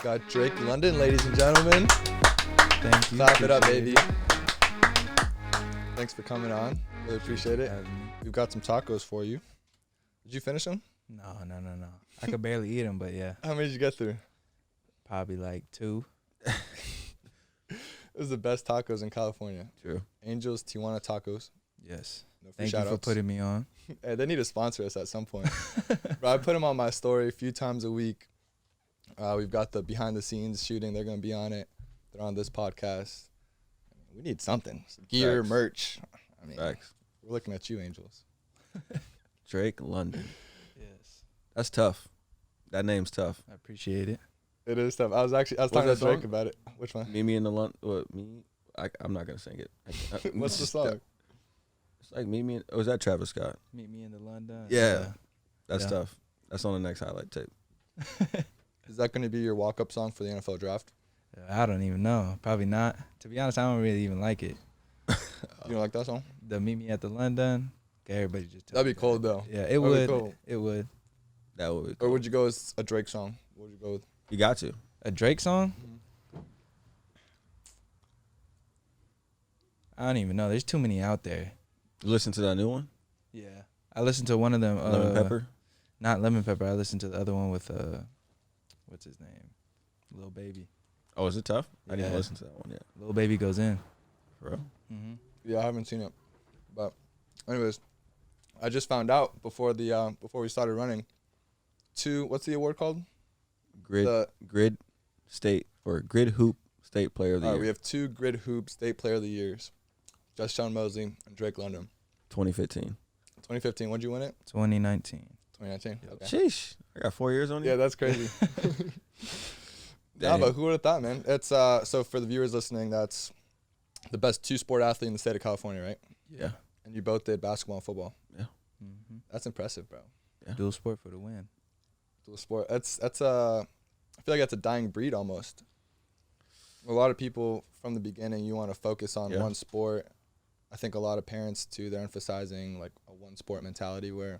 Got Drake London, ladies and gentlemen. Thank you. Clap it up, Appreciate baby. Thanks for coming on. Really appreciate it. Having me. We've got some tacos for you. Did you finish them? No. I could barely eat them, but yeah, How many did you get through? probably like 2. It was the best tacos in California. True. Angels Tijuana Tacos. Yes. No free Thank you shout for outs. putting me on. Hey, they need to sponsor us at some point. Bro, I put them on my story a few times a week. We've got the behind the scenes shooting. They're going to be on it. They're on this podcast. We need something. Some gear, Facts. merch. I mean, Facts. we're looking at you, Angels. Drake London. Yes. That's tough. That name's tough. I appreciate it. It is tough. I was talking What's to that Drake song? about it. Which one? Mimi in the London. What, me? I'm not going to sing it. What's the song? It's like Mimi. Was that Travis Scott? Meet me in the London. Yeah. That's Yeah. tough. That's on the next highlight tape. Is that going to be your walk-up song for the NFL draft? I don't even know. Probably not. To be honest, I don't really even like it. You don't like that song? The Meet Me at the London. Okay, everybody just. tell That'd me be cold, though. Yeah, it That'd be would. cool. It would. That would be Or cool. would you go with a Drake song? What would you go with? You got to. A Drake song? I don't even know. There's too many out there. You listen to that new one? Yeah. I listened to one of them. Lemon Pepper? Not Lemon Pepper. I listened to the other one with what's his name? Lil Baby. Oh, is it tough? I didn't Yeah. listen to that one yet. Lil Baby goes in. For real? Mm-hmm. Yeah, I haven't seen it. But anyways, I just found out before we started running. What's the award called? Grid State or Grid Hoop State Player of the Year. We have 2 Grid Hoop State Player of the Years. Just Sean Mosley and Drake London. 2015. 2015, when'd you win it? 2019. 2019. Yep. Okay. Sheesh. I got 4 years on you? Yeah, that's crazy. Nah, Dang. but who would have thought, man? It's so for the viewers listening, that's the best 2-sport athlete in the state of California, right? Yeah. And you both did basketball and football. Mm-hmm. That's impressive, bro. Yeah. Dual sport for the win. Dual sport. That's I feel like that's a dying breed almost. A lot of people from the beginning, you want to focus on Yeah. one sport. I think a lot of parents too, they're emphasizing like a one sport mentality where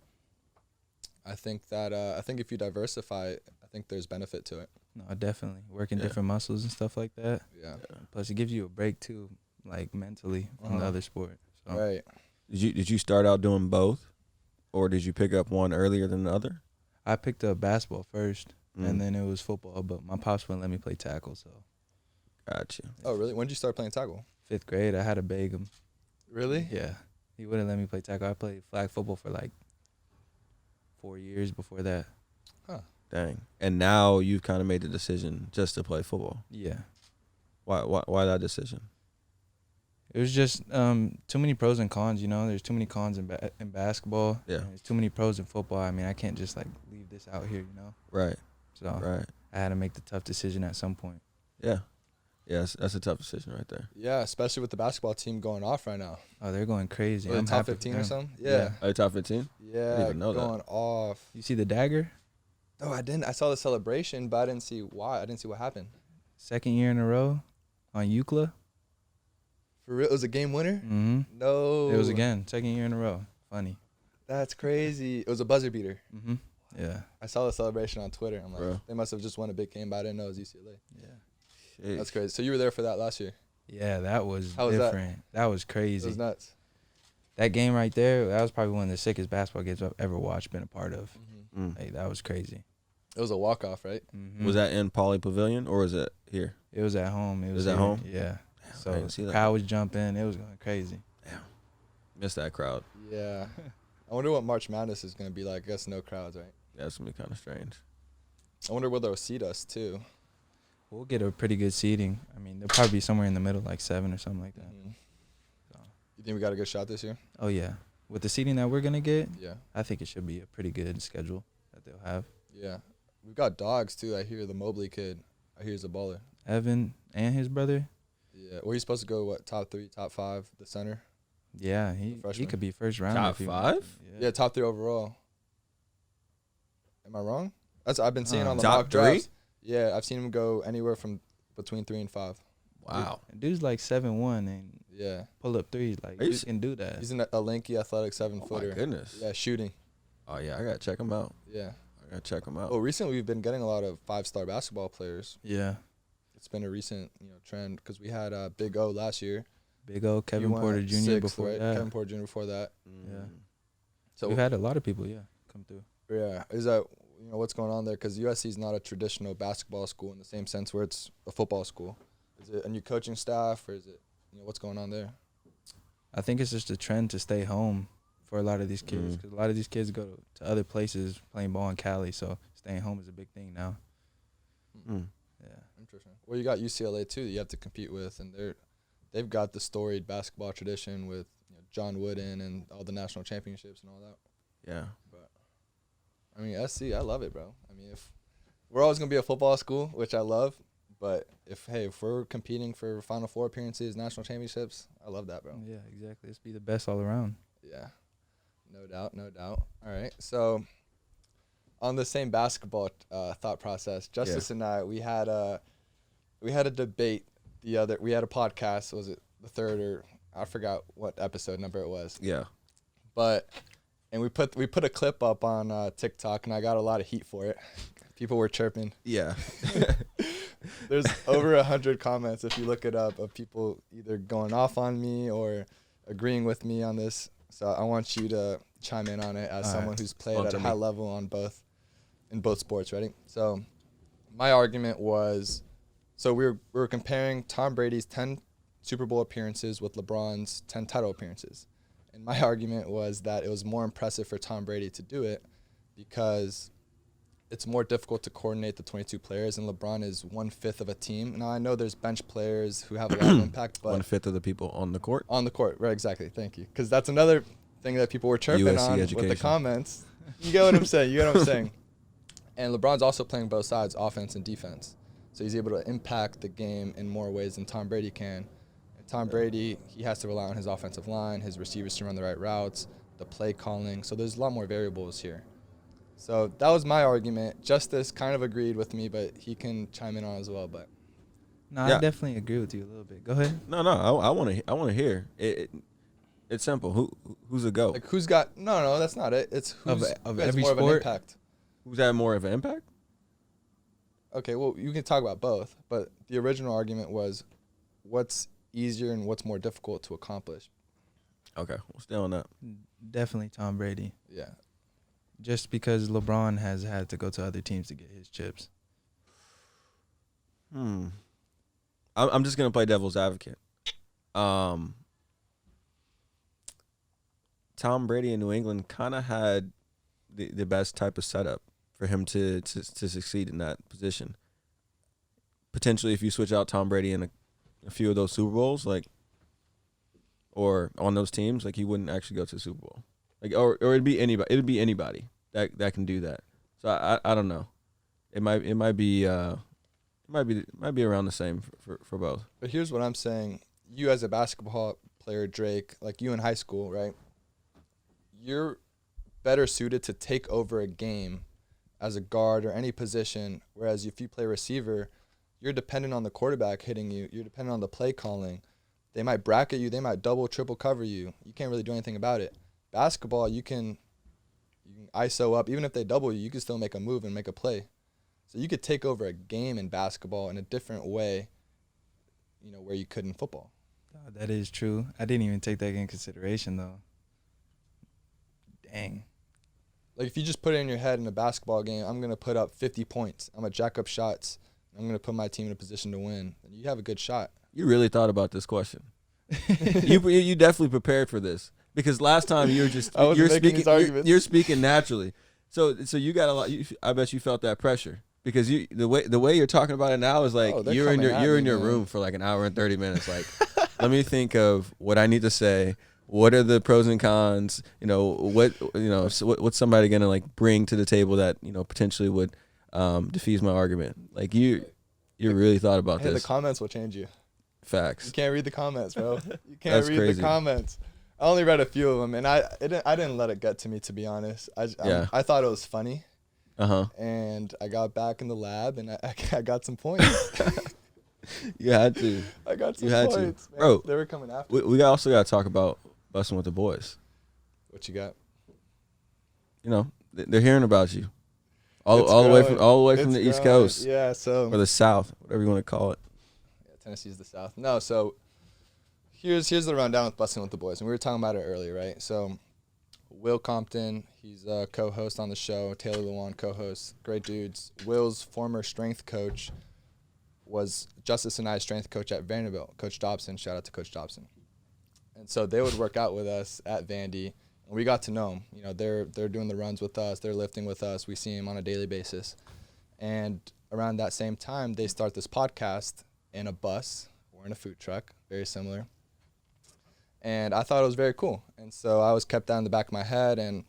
I think if you diversify, I think there's benefit to it. No, definitely. Working Yeah. different muscles and stuff like that. Yeah. Plus, it gives you a break too, like mentally from the Uh-huh. other sport. So Right. Did you start out doing both? Or did you pick up one earlier than the other? I picked up basketball first, Mm. and then it was football. But my pops wouldn't let me play tackle. So Gotcha. Oh, really? When did you start playing tackle? 5th grade, I had to beg him. Really? Yeah, he wouldn't let me play tackle. I played flag football for like 4 years before that. Dang. And now you've kind of made the decision just to play football. Yeah, Why that decision? it was just too many pros and cons. You know, there's too many cons in basketball. Yeah. and there's too many pros in football. I mean, I can't just like leave this out here. You know, Right. so Right. I had to make the tough decision at some point. Yeah. Yeah, that's a tough decision right there. Yeah, especially with the basketball team going off right now. Oh, they're going crazy. Or the I'm top happy for 15 or them. something? Yeah. Yeah. Are you top 15? Yeah, even know that. going off. You see the dagger? Oh, I didn't. I saw the celebration, but I didn't see why. I didn't see what happened. 2nd year in a row on UCLA. For real? It was a game winner? Mm-hmm. No. It was again 2nd year in a row. Funny. That's crazy. It was a buzzer beater. Mm-hmm. Yeah. I saw the celebration on Twitter. I'm like, Bro. they must have just won a big game, but I didn't know it was UCLA. Yeah. That's crazy. So you were there for that last year. Yeah, that was How was that? different. That was It crazy. was nuts. That game right there, that was probably one of the sickest basketball games I've ever watched, been a part of. Mm. Hey, that was crazy. It was a walk-off, right? Mm-hmm. Was that in Poly Pavilion or was it here? It was at home. It was at here. home? Yeah. I So didn't see the that. crowd was jumping. It was going crazy. Missed that crowd. Yeah. I wonder what March Madness is going to be like. I guess no crowds, right? Yeah, that's gonna be kind of strange. I wonder where they'll seat us, too. We'll get a pretty good seating. I mean, they'll probably be somewhere in the middle, like 7 or something like that. Mhm. So. You think we got a good shot this year? Oh, yeah. With the seating that we're going to get, Yeah. I think it should be a pretty good schedule that they'll have. Yeah. We've got dogs, too. I hear the Mobley kid. I hear he's a baller. Evan and his brother, Yeah. Well, he's supposed to go, what, top 3, top 5, the center? yeah, he freshman. could be first round. Top if he 5? Yeah, top 3 overall. Am I wrong? That's I've been seeing on the Top mock 3? drafts. Yeah, I've seen him go anywhere from between 3 and 5. Wow. Dude's like 7'1" and Yeah. pull up threes. Like, Are you you can do that. He's a lanky, athletic Oh my 7-footer. goodness. Yeah, shooting. Oh yeah, I gotta check him out. Yeah. I I gotta check them out. Well, recently we've been getting a lot of 5-star basketball players. Yeah. It's been a recent trend because we had Big O last year. Big O, Kevin Porter Jr. Sixth, before right? that. Kevin Porter Jr. before that. Yeah. So We've had a lot of people, come through. yeah, is that what's going on there? Because USC is not a traditional basketball school in the same sense where it's a football school. Is it a new coaching staff or is it what's going on there? I think it's just a trend to stay home for a lot of these kids because a lot of these kids go to other places playing ball in Cali, so staying home is a big thing now. Mm. Yeah. Interesting. Well, you got UCLA too that you have to compete with, and they've got the storied basketball tradition with John Wooden and all the national championships and all that. Yeah. But I mean, SC, I love it, bro. I mean, if we're always gonna be a football school, which I love, but if we're competing for Final Four appearances, national championships, I love that, bro. Yeah, exactly. Let's be the best all around. Yeah, no doubt, no doubt. All right, so on the same basketball thought process, Justice and I, we had a debate we had a podcast. Was it the third or I forgot what episode number it was? Yeah. And we put a clip up on TikTok, and I got a lot of heat for it. People were chirping. Yeah. There's over 100 comments if you look it up of people either going off on me or agreeing with me on this. So I want you to chime in on it as someone who's played at a high level in both sports. Ready? So my argument was, so we were comparing Tom Brady's 10 Super Bowl appearances with LeBron's 10 title appearances. And my argument was that it was more impressive for Tom Brady to do it because it's more difficult to coordinate the 22 players, and LeBron is 1/5 of a team. Now, I know there's bench players who have a lot of impact, but 1/5 of the people on the court. On the court, right, exactly. Thank you. Because that's another thing that people were chirping USC on education. with the comments. You get what I'm saying. And LeBron's also playing both sides, offense and defense. So he's able to impact the game in more ways than Tom Brady can. And Tom Brady, he has to rely on his offensive line, his receivers to run the right routes, the play calling. So there's a lot more variables here. So that was my argument. Justice kind of agreed with me, but he can chime in on it as well. But No, Yeah. I definitely agree with you a little bit. Go ahead. No, I want to hear. It's simple. Who's a GOAT? like, who's got? No, that's not it. It's Of who has every more of an sport? impact. Who's had more of an impact? Okay, well, you can talk about both, but the original argument was what's easier and what's more difficult to accomplish. Okay, we'll stay on that. Definitely Tom Brady. Yeah. Just because LeBron has had to go to other teams to get his chips. I'm just gonna play devil's advocate. Tom Brady in New England kind of had the best type of setup for him to succeed in that position. Potentially, if you switch out Tom Brady in a few of those Super Bowls, or on those teams, he wouldn't actually go to the Super Bowl. Or it'd be anybody. It'd be anybody that can do that. So I don't know. It might be around the same for both. But here's what I'm saying. You as a basketball player, Drake, like you in high school, right? You're better suited to take over a game as a guard or any position, whereas if you play receiver, you're dependent on the quarterback hitting you. You're dependent on the play calling. They might bracket you. They might double, triple cover you. You can't really do anything about it. Basketball, you can ISO up. Even if they double you, you can still make a move and make a play. So you could take over a game in basketball in a different way, where you could in football. That is true. I didn't even take that into consideration, though. Dang. Like, if you just put it in your head in a basketball game, I'm going to put up 50 points. I'm going to jack up shots. I'm going to put my team in a position to win. And you have a good shot. You really thought about this question. you definitely prepared for this, because last time you were just you're speaking naturally. So you got a lot. I bet you felt that pressure, because the way you're talking about it now is like you're in your room for like an hour and 30 minutes. Like, let me think of what I need to say. What are the pros and cons? What's somebody gonna bring to the table that potentially would defease my argument? Like you really thought about this. The comments will change you. Facts. You can't read the comments, bro. You can't read crazy. the comments. I only read a few of them, and I didn't let it get to me, to be honest. I thought it was funny. And I got back in the lab, and I got some points. You had to. I got some You had points, to. man. Bro, They were coming after. We also got to talk about busting with the boys. What you got? They're hearing about you all the way from the East Coast. Yeah, so or the South, whatever you want to call it. Yeah, Tennessee's the South. No, so here's the rundown with Bussin' with the Boys, and we were talking about it earlier, right? So Will Compton, he's a co-host on the show. Taylor Lewan, co-host. Great dudes. Will's former strength coach was Justice and I's strength coach at Vanderbilt, Coach Dobson. Shout out to Coach Dobson. And so they would work out with us at Vandy, and we got to know them. You know, they're doing the runs with us. They're lifting with us. We see them on a daily basis. And around that same time, they start this podcast in a bus or in a food truck, very similar. And I thought it was very cool. And so I was kept that in the back of my head. And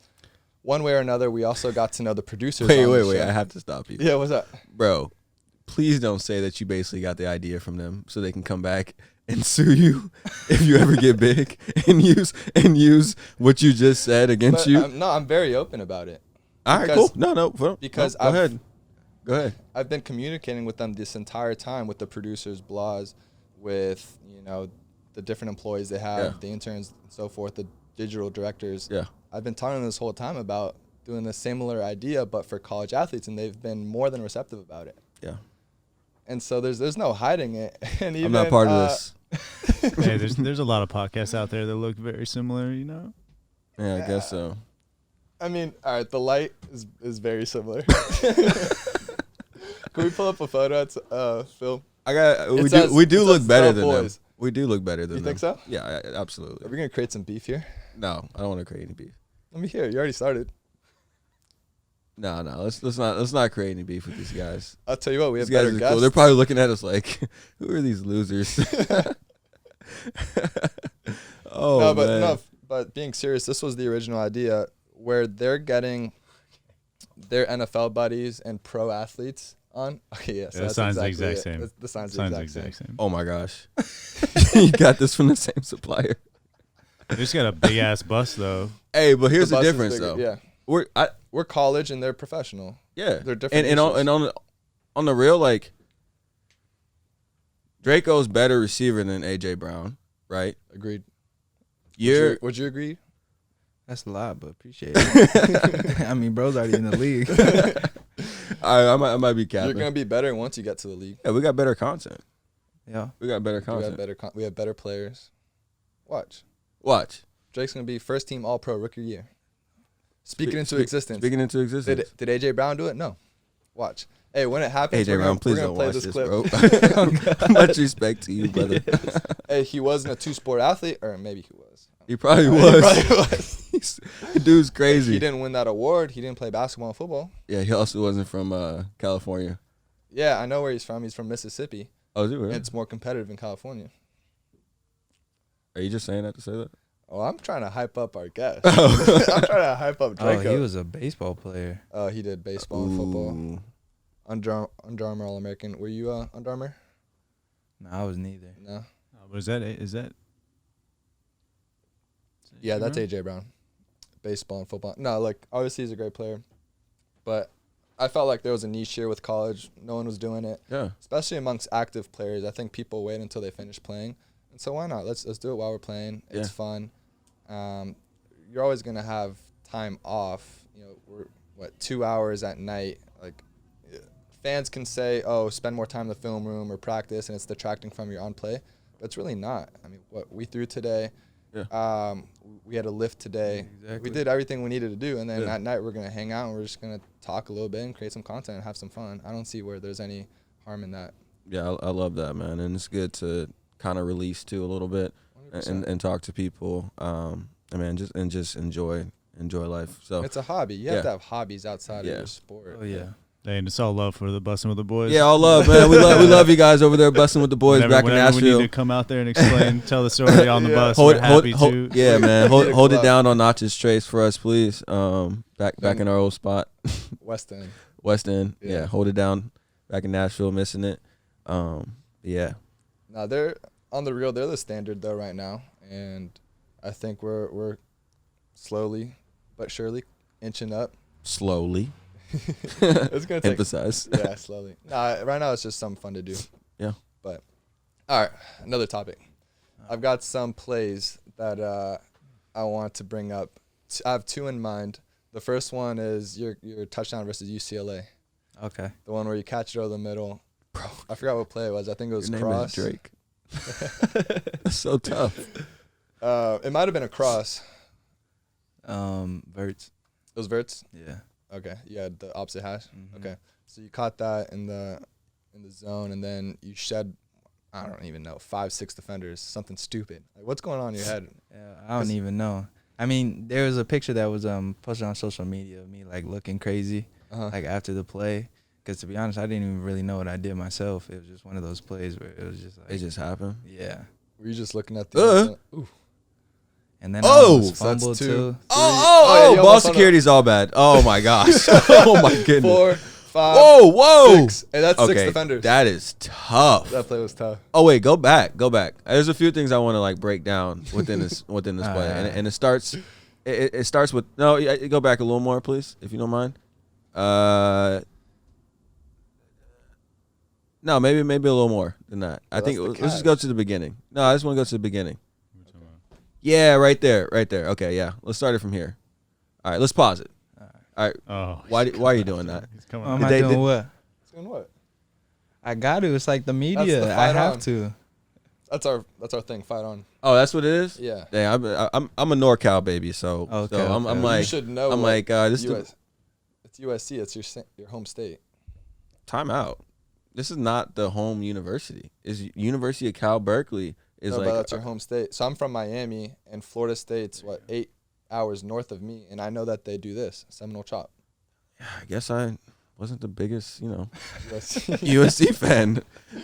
one way or another, we also got to know the producers. Wait. I have to stop you. Yeah, what's up? Bro, please don't say that you basically got the idea from them so they can come back and sue you if you ever get big and use what you just said against you. No, I'm very open about it. All right, cool. No. Because go ahead. Go ahead. I've been communicating with them this entire time, with the producers, Blas, with, you know, the different employees they have, the interns and so forth, the digital directors. Yeah. I've been telling them this whole time about doing a similar idea, but for college athletes, and they've been more than receptive about it. Yeah. And so there's no hiding it. And even, I'm not part of this. Hey, there's a lot of podcasts out there that look very similar, you know? Yeah, I guess so. I mean, all right, the light is very similar. Can we pull up a photo, Phil? We do look better than them. We do look better than them. You think so? Yeah, absolutely. Are we gonna create some beef here? No, I don't want to create any beef. Let me hear it. You already started. No. Let's not create any beef with these guys. I'll tell you what, we have These guys better are guests. cool. They're probably looking at us like, who are these losers? Oh, man. But being serious, this was the original idea where they're getting their NFL buddies and pro athletes on. Okay, yes, Yeah, the sign's the exact same. The sign's the exact same. Oh my gosh. You got this from the same supplier. They just got a big ass bus though. Hey, but here's the bus is difference bigger, though. Yeah, we're college and they're professional. Yeah, they're different. And on the real, like, Draco's better receiver than AJ Brown, right? Agreed. Would you agree? That's a lot, but appreciate it. I mean, bro's already in the league. I might be capping. You're gonna be better once you get to the league. Yeah, we got better content. Yeah, we got better content. We have better players. Watch. Drake's gonna be first team All Pro Rookie Year. Speaking into existence. Did AJ Brown do it? No. Watch. Hey, when it happens, AJ Brown, please don't watch this, clip. bro. Much respect to you, brother. Hey, he wasn't a two-sport athlete, or maybe he was. He probably was. Dude's crazy. He didn't win that award. He didn't play basketball and football. Yeah, he also wasn't from California. Yeah, I know where he's from. He's from Mississippi. Oh, is he really? It's more competitive in California. Are you just saying that to say that? Oh, I'm trying to hype up our guest. I'm trying to hype up Draco. Oh, he was a baseball player. Oh, he did baseball and football. Under Armour All-American. Were you Under Armour? No, I was neither. No. But is that? Yeah, that's AJ Brown. Baseball and football. No, like, obviously he's a great player, but I felt like there was a niche here with college. No one was doing it. Yeah. Especially amongst active players. I think people wait until they finish playing. And so why not? Let's do it while we're playing. It's fun. You're always going to have time off. You know, we're 2 hours at night. Like, fans can say, oh, spend more time in the film room or practice, and it's detracting from your on play. But it's really not. I mean, what we threw today, we had a lift today. Exactly. We did everything we needed to do, and then at night we're going to hang out, and we're just going to talk a little bit and create some content and have some fun. I don't see where there's any harm in that. Yeah, I love that, man. And it's good to kind of release too a little bit and talk to people. Just enjoy life. So it's a hobby. You have to have hobbies outside of your sport. Oh yeah. And it's all love for the Bussin' with the Boys. Yeah, all love, man. We love you guys over there, Bussin' with the Boys back in Nashville. We need to come out there and explain, tell the story on the bus. Yeah, man. Hold it down on Notch's Trace for us, please. Back in our old spot. West End. Yeah, hold it down. Back in Nashville, missing it. Yeah. Now they're on the real. They're the standard though right now, and I think we're slowly but surely inching up. Slowly. It's gonna take emphasize. Yeah, slowly. Nah, right now it's just something fun to do. Yeah. But all right, another topic. I've got some plays that I want to bring up. I have two in mind. The first one is your touchdown versus UCLA. Okay. The one where you catch it over the middle. Bro, I forgot what play it was. I think it was Your cross. name is Drake. That's so tough. It might have been a cross. Verts. It was Verts? Yeah. Okay. You had the opposite hash? Mhm. Okay. So you caught that in the zone, and then you shed, I don't even know, 5-6 defenders, something stupid. Like, what's going on in your head? Yeah, I don't even know. I mean, there was a picture that was posted on social media of me like looking crazy, like after the play. Because to be honest, I didn't even really know what I did myself. It was just one of those plays where it was just like, It just happened. yeah. Were you just looking at the Ooh. And then Oh! I was So that's fumbled 2, too. 3. Oh, yeah, you ball almost on security's all bad. Oh my gosh. Oh my goodness. 4, 5, Whoa. 6. Hey, that's 6 Okay, defenders. that is tough. That play was tough. Oh wait, go back. There's a few things I want to like break down within this play, and it starts. It starts with go back a little more, please, if you don't mind. No, maybe a little more than that. I think that's the let's just go catch. to the beginning. No, I just want to go to the beginning. Yeah, right there. Okay, yeah. Let's start it from here. All right, let's pause it. All right. Oh, Why are you doing that? He's coming What am out. I They doing did- what? Doing what? I got to. It's like the the media. I fight have on. to. That's our thing. Fight on. Oh, that's what it is. Yeah. Yeah, I'm a NorCal baby, so Okay, so I'm okay. You like should know. I'm what like this is US, it's USC. It's your home state. time out. This is not the home university. Is University of Cal Berkeley is No, like but that's your home state. So I'm from Miami, and Florida State's 8 hours north of me, and I know that they do this Seminole Chop. I guess I wasn't the biggest, USC. USC fan,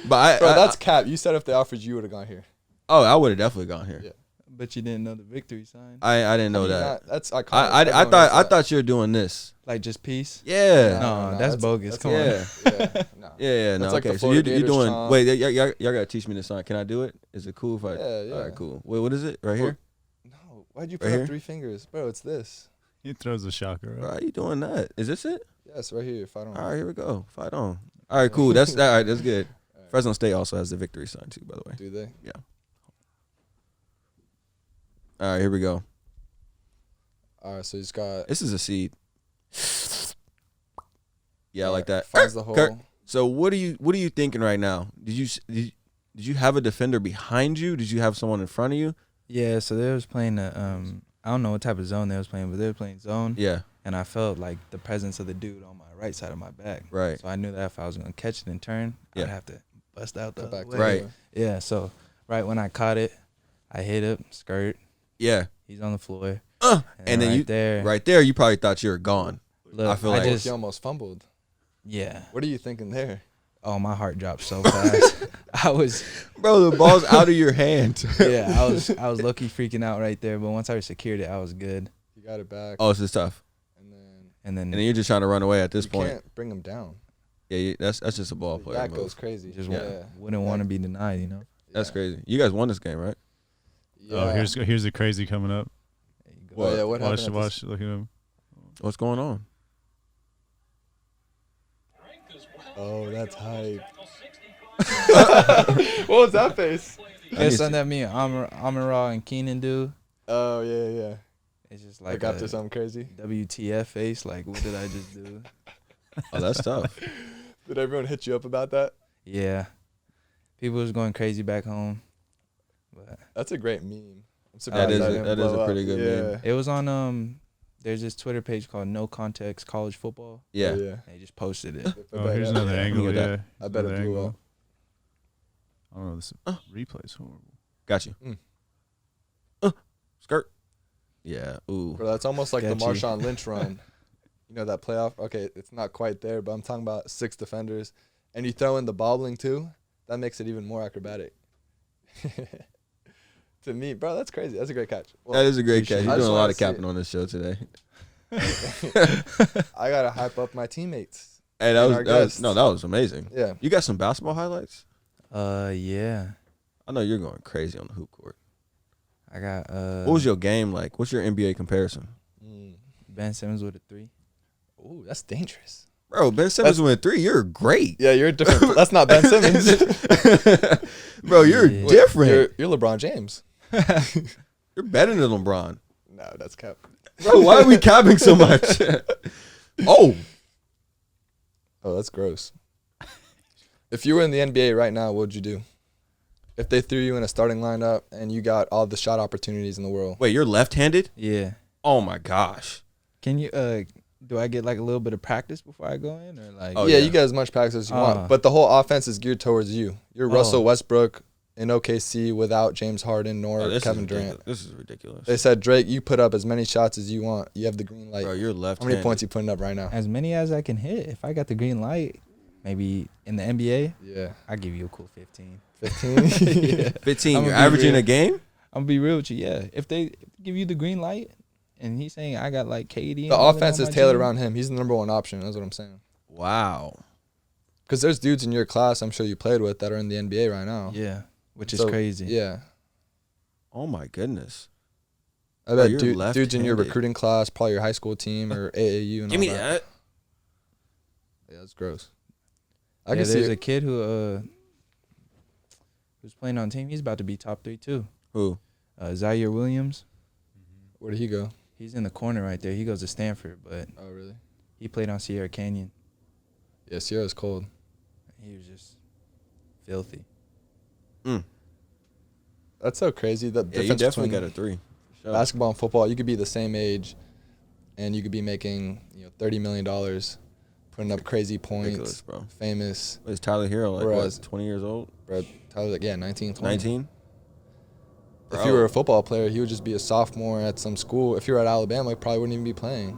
but Bro, that's cap. You said if they offered you, would have gone here. I would have definitely gone here. Yeah. But you didn't know the victory sign. I didn't know I mean, that. That's iconic. I Everyone knows that. thought you were doing this. Like just peace. Yeah. No, that's bogus. Come on. Yeah. Yeah, no. Yeah, no. That's like the Okay, so you're Florida Gators doing. chomp. Wait, y'all gotta teach me this song. Can I do it? Is it cool if I? Yeah. All right, cool. Wait, what is it? Right here. No, why'd you put Right up here? 3 fingers, bro? It's this. He throws a shocker. Why Right? are you doing that? Is this it? Yes, right here. Fight on. All right, here we go. Fight on. All right, cool. That's all right. That's good. Fresno State also has the victory sign too, by the way. Do they? All right, here we go. All right, so he's got. This is a seed. Yeah, I like that. Finds the hole. Kirk. So what are you thinking right now? Did you have a defender behind you? Did you have someone in front of you? Yeah, so they was playing I don't know what type of zone they was playing, but they were playing zone. Yeah, And I felt like the presence of the dude on my right side of my back. right. So I knew that if I was gonna catch it and turn, Yeah. I'd have to bust out the Cut other back way. to Right. the- Yeah, so right when I caught it, I hit up, skirt, Yeah. he's on the floor. And then right you there. right there, you probably thought you were gone. Look, I feel I like- just He almost fumbled. yeah. What are you thinking there? Oh, my heart dropped so fast. I was Bro, the ball's out of your hand. I was low key freaking out right there, but once I secured it, I was good. You got it back. Oh, this is tough. And then And then And then you're just trying to run away at this you point. can't bring him down. Yeah, that's just a ball player That move. goes crazy. just yeah. wouldn't want to be denied, you know. That's Yeah. crazy. You guys won this game, right? Yeah. Oh, here's the crazy coming up. There you go. Well, yeah, what Watch, happened? watch, look at him. What's going on? Oh, that's hype. What was that face? It's something that me and Amon-Ra and Keenan do. Oh, yeah. It's just Like like after a something crazy. WTF face. Like, what did I just do? Oh, that's tough. Did everyone hit you up about that? Yeah. People was going crazy back home. But That's a great meme. I'm That surprised is didn't that is blow a pretty up. good meme. it was on there's this Twitter page called No Context College Football. Yeah. Yeah. They just posted it. Oh, here's another yeah. angle. Look at Yeah, that. I bet it Another blew angle. up. I don't know. This replay's horrible. Got you. Mm. Skirt. Yeah. Ooh. Bro, that's almost like the Sketchy. Marshawn Lynch run. You know that playoff? Okay, it's not quite there, but I'm talking about 6 defenders. And you throw in the bobbling too, that makes it even more acrobatic. To me, bro, that's crazy. That's a great catch. Well, That is a great catch. I You're just doing a lot wanna of see capping it. on this show today. I got to hype up my teammates. Hey, that And was, our that was guests. no, that was amazing. Yeah. You got some basketball highlights? Yeah. I know you're going crazy on the hoop court. I got What was your game like? What's your NBA comparison? Ben Simmons with a 3. Ooh, that's dangerous. Bro, Ben Simmons went 3. You're great. Yeah, you're different. That's not Ben Simmons. Bro, you're Yeah. different. You're LeBron James. You're better than LeBron. No, that's cap. Bro, why are we capping so much? Oh, that's gross. If you were in the NBA right now, what would you do? If they threw you in a starting lineup and you got all the shot opportunities in the world. wait, you're left-handed? Yeah. Oh my gosh. Can you do I get like a little bit of practice before I go in, or like? Oh, yeah, yeah. you get as much practice as you want, but the whole offense is geared towards you. You're Russell Westbrook in OKC without James Harden nor Kevin Durant. This is ridiculous. They said, Drake, you put up as many shots as you want. You have the green light. Bro, you're How left-handed. many points you putting up right now? As many as I can hit. If I got the green light, maybe in the NBA, Yeah. I give you a cool 15. 15? Yeah. 15, I'm you're gonna be averaging real. a game? I'm gonna be real with you. Yeah, if they give you the green light, and he's saying I got like KD. The offense is tailored around him. He's the number one option. That's what I'm saying. Wow. Because there's dudes in your class I'm sure you played with that are in the NBA right now. Yeah, which is So, crazy. Yeah. Oh my goodness. I Bro, bet you're dudes in your left-handed. recruiting class, probably your high school team or AAU and Give all me that. that. Yeah, that's gross. I Yeah, can see there's it. a kid who's playing on team. He's about to be top 3 too. Who? Zaire Williams. Where did he go? He's in the corner right there. He goes to Stanford, but Oh, really? he played on Sierra Canyon. Yeah, Sierra's cold. He was just filthy. That's so crazy. The Yeah, you difference definitely between got a 3. Sure. basketball and football, you could be the same age, and you could be making $30 million, putting up crazy Ridiculous, points, bro. famous. Is Tyler Hero like Whereas- what, 20 years old? Bro, Tyler's like 19, 20. 19? If you were a football player, he would just be a sophomore at some school. If you were at Alabama, he probably wouldn't even be playing.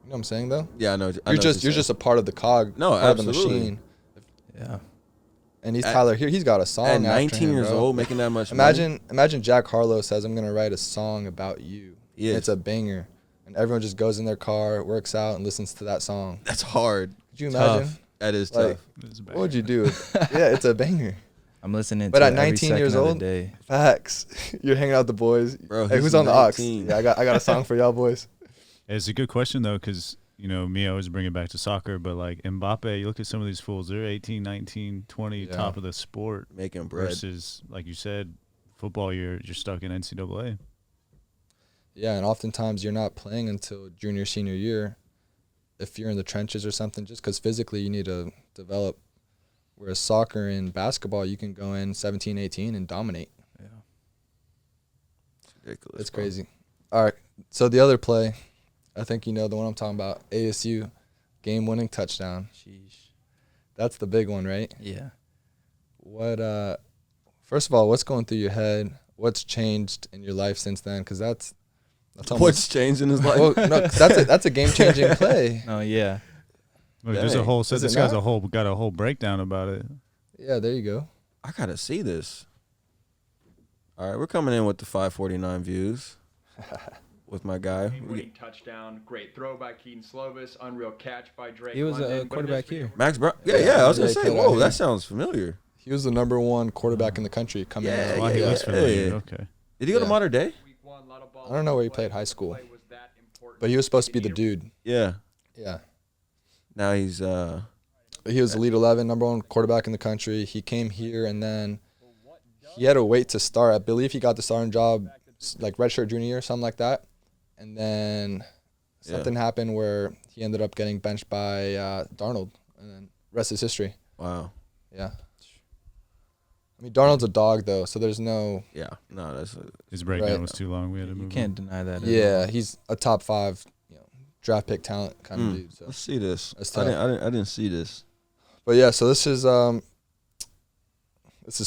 You know what I'm saying though? Yeah, I know. You're just a part of the cog, No, part of the absolutely. machine. Yeah. And he's At- Tyler here. He's got a song. At after 19 him, years bro. old, making that much money. Imagine Jack Harlow says, "I'm gonna write a song about you." Yes. It's a banger, and everyone just goes in their car, works out, and listens to that song. That's hard. Could you Tough. imagine? That is Like, tough. what would you do? Yeah, it's a banger. I'm listening But to at it every 19 second years of the old? day. Facts. You're hanging out with the boys. Bro, Hey, he's who's on the aux? 19. Yeah, I got a song for y'all boys. It's a good question, though, because, me, I always bring it back to soccer, but, like, Mbappe, you look at some of these fools, they're 18, 19, 20, Yeah. top of the sport, Making bread. versus, like you said, football, you're stuck in NCAA. Yeah, and oftentimes you're not playing until junior, senior year. If you're in the trenches or something, just because physically you need to develop. Whereas soccer and basketball, you can go in 17, 18 and dominate. Yeah. It's ridiculous. It's bro. crazy. All right, so the other play, I think you know the one I'm talking about, ASU, game-winning touchdown. Sheesh. That's the big one, right? Yeah. What? First of all, what's going through your head? What's changed in your life since then? Because that's almost, What's changed in his life? well, no, 'cause that's a game-changing play. No, yeah. Look, there's a Dang. whole, Is this it guy's not? got a whole breakdown about it. Yeah, there you go. I gotta see this. All right, we're coming in with the 549 views with my guy. Winning touchdown, great throw by Keaton Slovis, unreal catch by Drake. He was a London, but quarterback just for here. Max Brown. Yeah, Yeah, I was gonna yeah, say, came out whoa, here. that sounds familiar. He was the number one quarterback in the country coming Yeah, out. Why he yeah, was yeah. familiar. Okay. Did he go to Yeah. Modern Day? Week 1, lot of ball I don't know where he play, played high but school. play was that important. But he was supposed to be the dude. Yeah. Yeah. Now he's He was Elite 11, number one quarterback in the country. He came here and then he had to wait to start. I believe he got the starting job like redshirt junior year, something like that. And then something happened where he ended up getting benched by Darnold. And then rest is history. wow. Yeah. I mean, Darnold's a dog, though, so there's no... Yeah. No, that's His breakdown Right. was too long. We had to You move can't deny that. at Yeah, all. he's a top 5 draft pick talent kind of dude. So. Let's see this. That's I tough. didn't see this. But yeah, so this is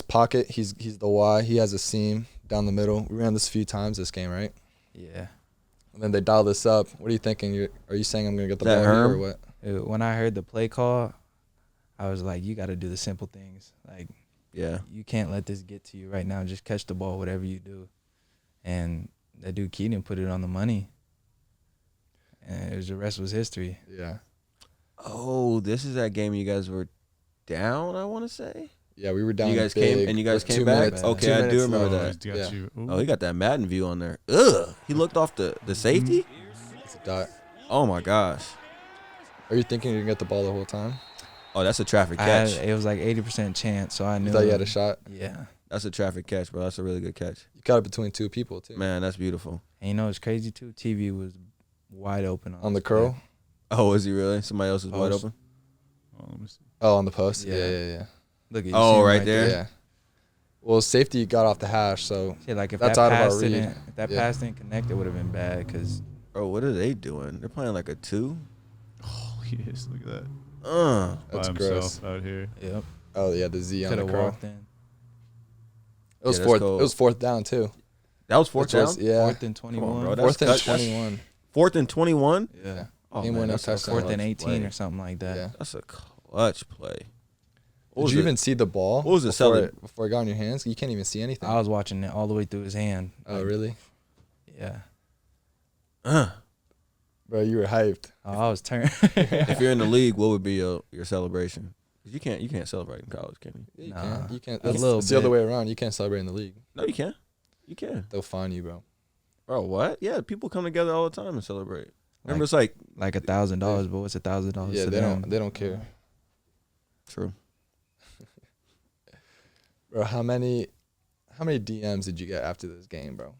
Pocket. He's the Y. He has a seam down the middle. We ran this a few times this game, right? Yeah. And then they dial this up. What are you thinking? Are you saying I'm gonna get the That ball here or Herm? what? When I heard the play call, I was like, you got to do the simple things. Like, Yeah. you can't let this get to you right now. Just catch the ball, whatever you do. And that dude Keaton put it on the money. And the rest was history. Yeah, Oh, this is that game you guys were down, I want to say. yeah. We were down. You guys big came and you guys with came 2 back. minutes- Okay, 2 I do minutes remember left. that. Got Yeah. you. Oh, he got that Madden view on there. Ugh. He looked off the safety. It's a dot. Oh my gosh. Are you thinking you're gonna get the ball the whole time? Oh, that's a traffic I had, catch. it was like 80% chance, so I knew. You thought you had a shot? Yeah. That's a traffic catch, bro. That's a really good catch. You got it between two people too. Man, that's beautiful. And you know it's crazy too. TV was wide open On the this curl. play. Oh, is he really? Somebody else is wide Post. open. Oh, let me see. Oh, on the post. Yeah. Yeah. Look at you. Oh, see him right there. Yeah. Well, safety got off the hash, so Yeah, like if That's that out of our pass read. didn't, if that Yeah. pass didn't connect, it would have been bad. Cause Bro, what are they doing? They're playing like a 2. Oh, yes, look at that. that's By gross. himself out here. yep, Oh yeah, the Z on could the have curl. walked in. It was Yeah, that's fourth. cold. It was fourth down too. That was fourth Which down. was- yeah. 4th and 21. bro, that's Fourth and cut- that's- 21. 4th and 21. Yeah, Oh, Game man, winning that's a touchdown. 4th and clutch 18 play. or something like that. Yeah. That's a clutch play. What Did was you it? even see the ball? What was it, before Selly? before it got in your hands? You can't even see anything. I was watching it all the way through his hand. Oh Like, really? Yeah. Bro, you were hyped. Oh, I was turned. If you're in the league, what would be your celebration? 'Cause you can't celebrate in college, can you? Yeah, you Nah, can't. You can't. a It's, little it's the other bit. way around. You can't celebrate in the league. No, you can. You can. They'll fine you, bro. Bro, what? Yeah, people come together all the time and celebrate. Remember, it's like like $1,000, but what's $1,000 Yeah, to they them? don't care. true. Bro, how many DMs did you get after this game, bro?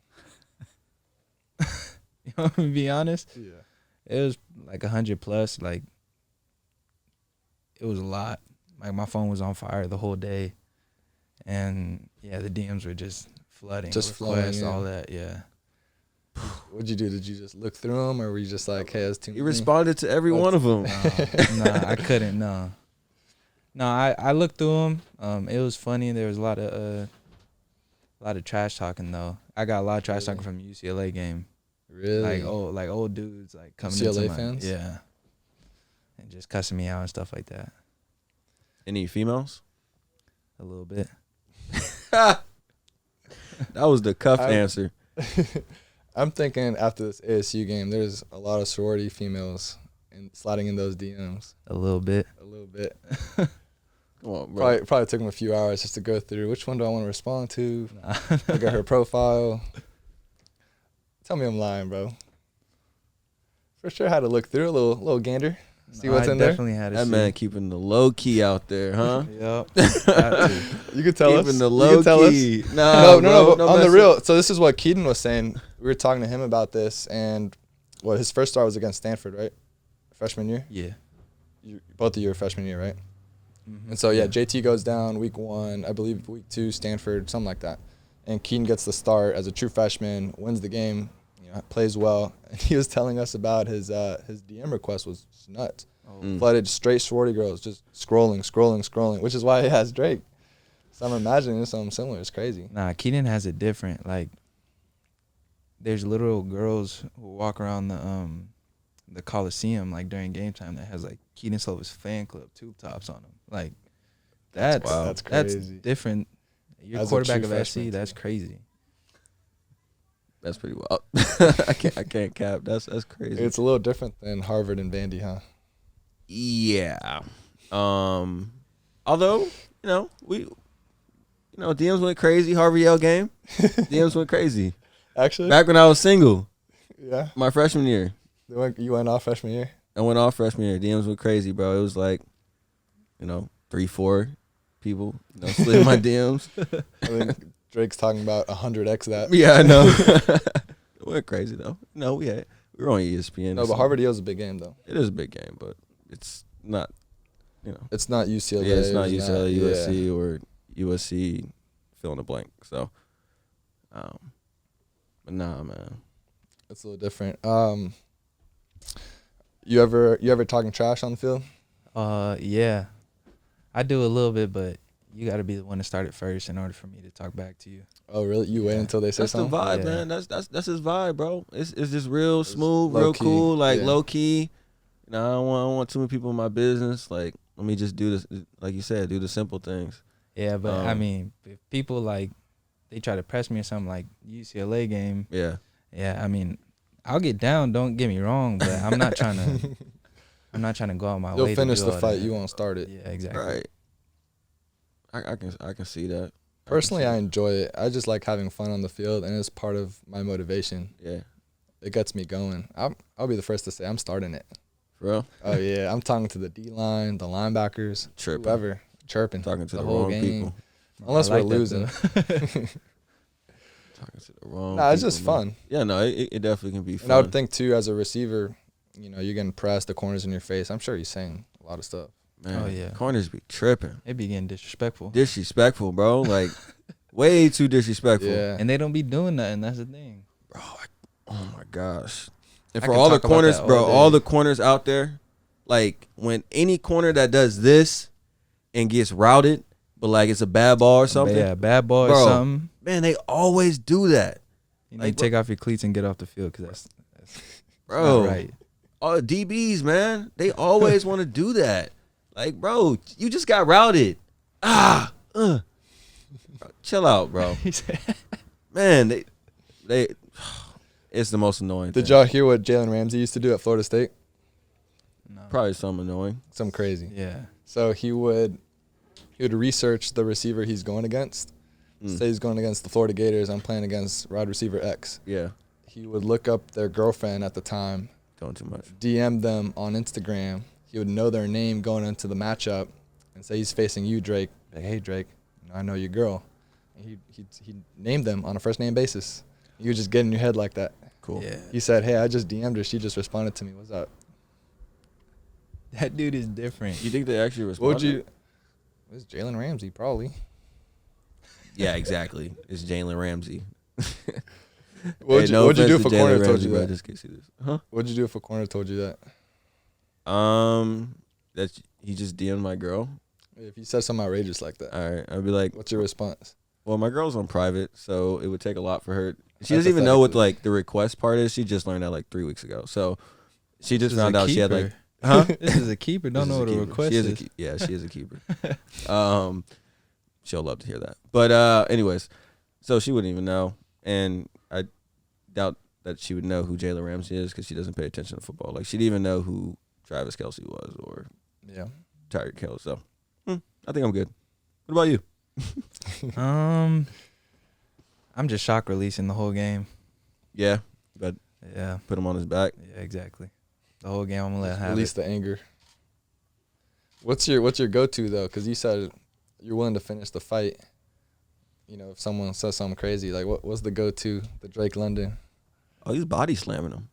You want me to be honest? Yeah. It was like 100 plus. Like, it was a lot. Like, my phone was on fire the whole day. And, yeah, the DMs were just flooding. Just flowing requests, in. all that, yeah. What'd you do? Did you just look through them, or were you just like, "Hey, that's too He many"? responded to every one of them. Nah, I couldn't, no. No, I looked through them. It was funny. There was a lot of trash talking, though. I got a lot of trash talking from the UCLA game. Really? Like old dudes like coming UCLA into my, fans? yeah, and just cussing me out and stuff like that Any females? a little bit. That was the cuff I- answer. I'm thinking after this ASU game, there's a lot of sorority females sliding in those DMs A little bit. a little bit. Come on, bro. Probably took them a few hours just to go through. Which one do I want to respond to? Nah. Look at her profile. Tell me I'm lying, bro. For sure, had to look through a little gander, see what's I in there. definitely had to That see. man keeping the low key out there, huh? Yep. Got to. You could tell us. Keeping the You low could tell us. key. No, but on the messing- real. So this is what Keaton was saying. We were talking to him about this, and his first start was against Stanford, right? Freshman year. Yeah. Both of you were freshman year, right? Mhm. And so yeah, JT goes down week 1, I believe week 2, Stanford, something like that. And Keaton gets the start as a true freshman, wins the game, plays well. And he was telling us about his DM request was nuts. Oh. Flooded straight sorority girls, just scrolling, which is why he has Drake. So I'm imagining something similar. It's crazy. Nah, Keaton has it different. Like, there's literal girls who walk around the Coliseum like during game time that has like Keaton Slovis fan club tube tops on them. Like, that's wild. That's that's crazy. different. You're As a quarterback true of freshman, SC. That's too. crazy. That's pretty wild. I can't cap. That's crazy. It's a little different than Harvard and Vandy, huh? Yeah. Although, DMs went crazy. Harvard Yale game. DMs went crazy. Actually, Back when I was single, yeah. my freshman year. You went off freshman year. I went off freshman year. DMs went crazy, bro. It was like, 3-4 people, slid my DMs. I think Drake's talking about 100x that. Yeah, I know. It went crazy though. No, we were on ESPN. No, but Harvard Yale's a big game though. It is a big game, but it's not. It's not UCLA. Yeah, it's not UCLA, yeah. USC, or USC. Fill in the blank. So, but nah, man. It's a little different. You ever talking trash on the field? Yeah, I do a little bit, but you got to be the one to start it first in order for me to talk back to you. Oh, really? You wait Yeah. until they say That's the something? vibe, Yeah. man. That's his vibe, bro. It's just real It's smooth, low real key, cool, like yeah. low key. I don't want too many people in my business. Like, let me just do this, like you said, do the simple things. Yeah, but I Um, mean, if people like they try to press me or something like UCLA game, Yeah, yeah, I mean, I'll get down. Don't get me wrong, but I'm not trying to. I'm not trying to go out my way. You'll to finish do the all fight. that. You won't start it. Yeah, exactly. right. I can see that. Personally, I enjoy it. I just like having fun on the field, and it's part of my motivation. Yeah, It gets me going. I'll be the first to say I'm starting it. for real. Oh yeah, I'm talking to the D line, the linebackers, Tripping. whoever, chirping Talking to the the whole wrong game. people. Unless we're losing. Talking to the wrong Nah, it's just people, fun. Man. Yeah, no, it definitely can be fun. And I would think, too, as a receiver, you know, you're getting pressed, the corner's in your face. I'm sure he's saying a lot of stuff. Man, Oh, yeah. corners be tripping. They be getting disrespectful. Disrespectful, bro. Like, way too disrespectful. Yeah. And they don't be doing nothing. That's the thing. Bro, oh, my gosh. And I for could all the talk about corners, that bro, all day. all the corners out there, like, when any corner that does this and gets routed, but, like, it's a bad ball or something. Yeah, bad ball Bro, or something. Man, they always do that. You like, need to take off your cleats and get off the field because that's Bro, not right. all the DBs, man, they always want to do that. Like, bro, you just got routed. Bro, chill out, bro. Man, they, it's the most annoying thing. Did y'all hear what Jalen Ramsey used to do at Florida State? No. Probably something annoying. Something crazy. Yeah. So he would research the receiver he's going against. Say he's going against the Florida Gators. I'm playing against wide receiver X. Yeah, He would look up their girlfriend at the time, doing too much. DM them on Instagram. He would know their name going into the matchup and say he's facing you, Drake. Like, hey, Drake, I know your girl. And he named them on a first name basis. You would just get in your head like that. Cool. Yeah. He said, hey, I just DM'd her. She just responded to me. What's up? That dude is different. You think they actually What responded? would you? It was Jalen Ramsey, probably. Yeah, exactly. It's Jalen Ramsey. What'd you do if a corner told you bro, that? just can't see this. Huh? What'd you do if a corner told you that? That he just DM'd my girl. If you said something outrageous like that, All right, I'd be like, what's your response? well, my girl's on private, so it would take a lot for her. She doesn't even know what like the request part is. She just learned that like 3 weeks ago. So she just This is found a out she had like, keeper. huh? This is a keeper. Don't This know is what a keeper. request She is. yeah, she is a keeper. She'll love to hear that. But anyways, so she wouldn't even know, and I doubt that she would know who Jalen Ramsey is because she doesn't pay attention to football. Like she'd even know who Travis Kelce was or Yeah. Tyreek Hill. So I think I'm good. What about you? I'm just shock releasing the whole game. Yeah, but Yeah. put him on his back. Yeah, exactly. The whole game I'm gonna let have Release it. the anger. What's your go-to though? Because you said you're willing to finish the fight. You know, if someone says something crazy, like what's the go-to? The Drake London. Oh, he's body slamming him.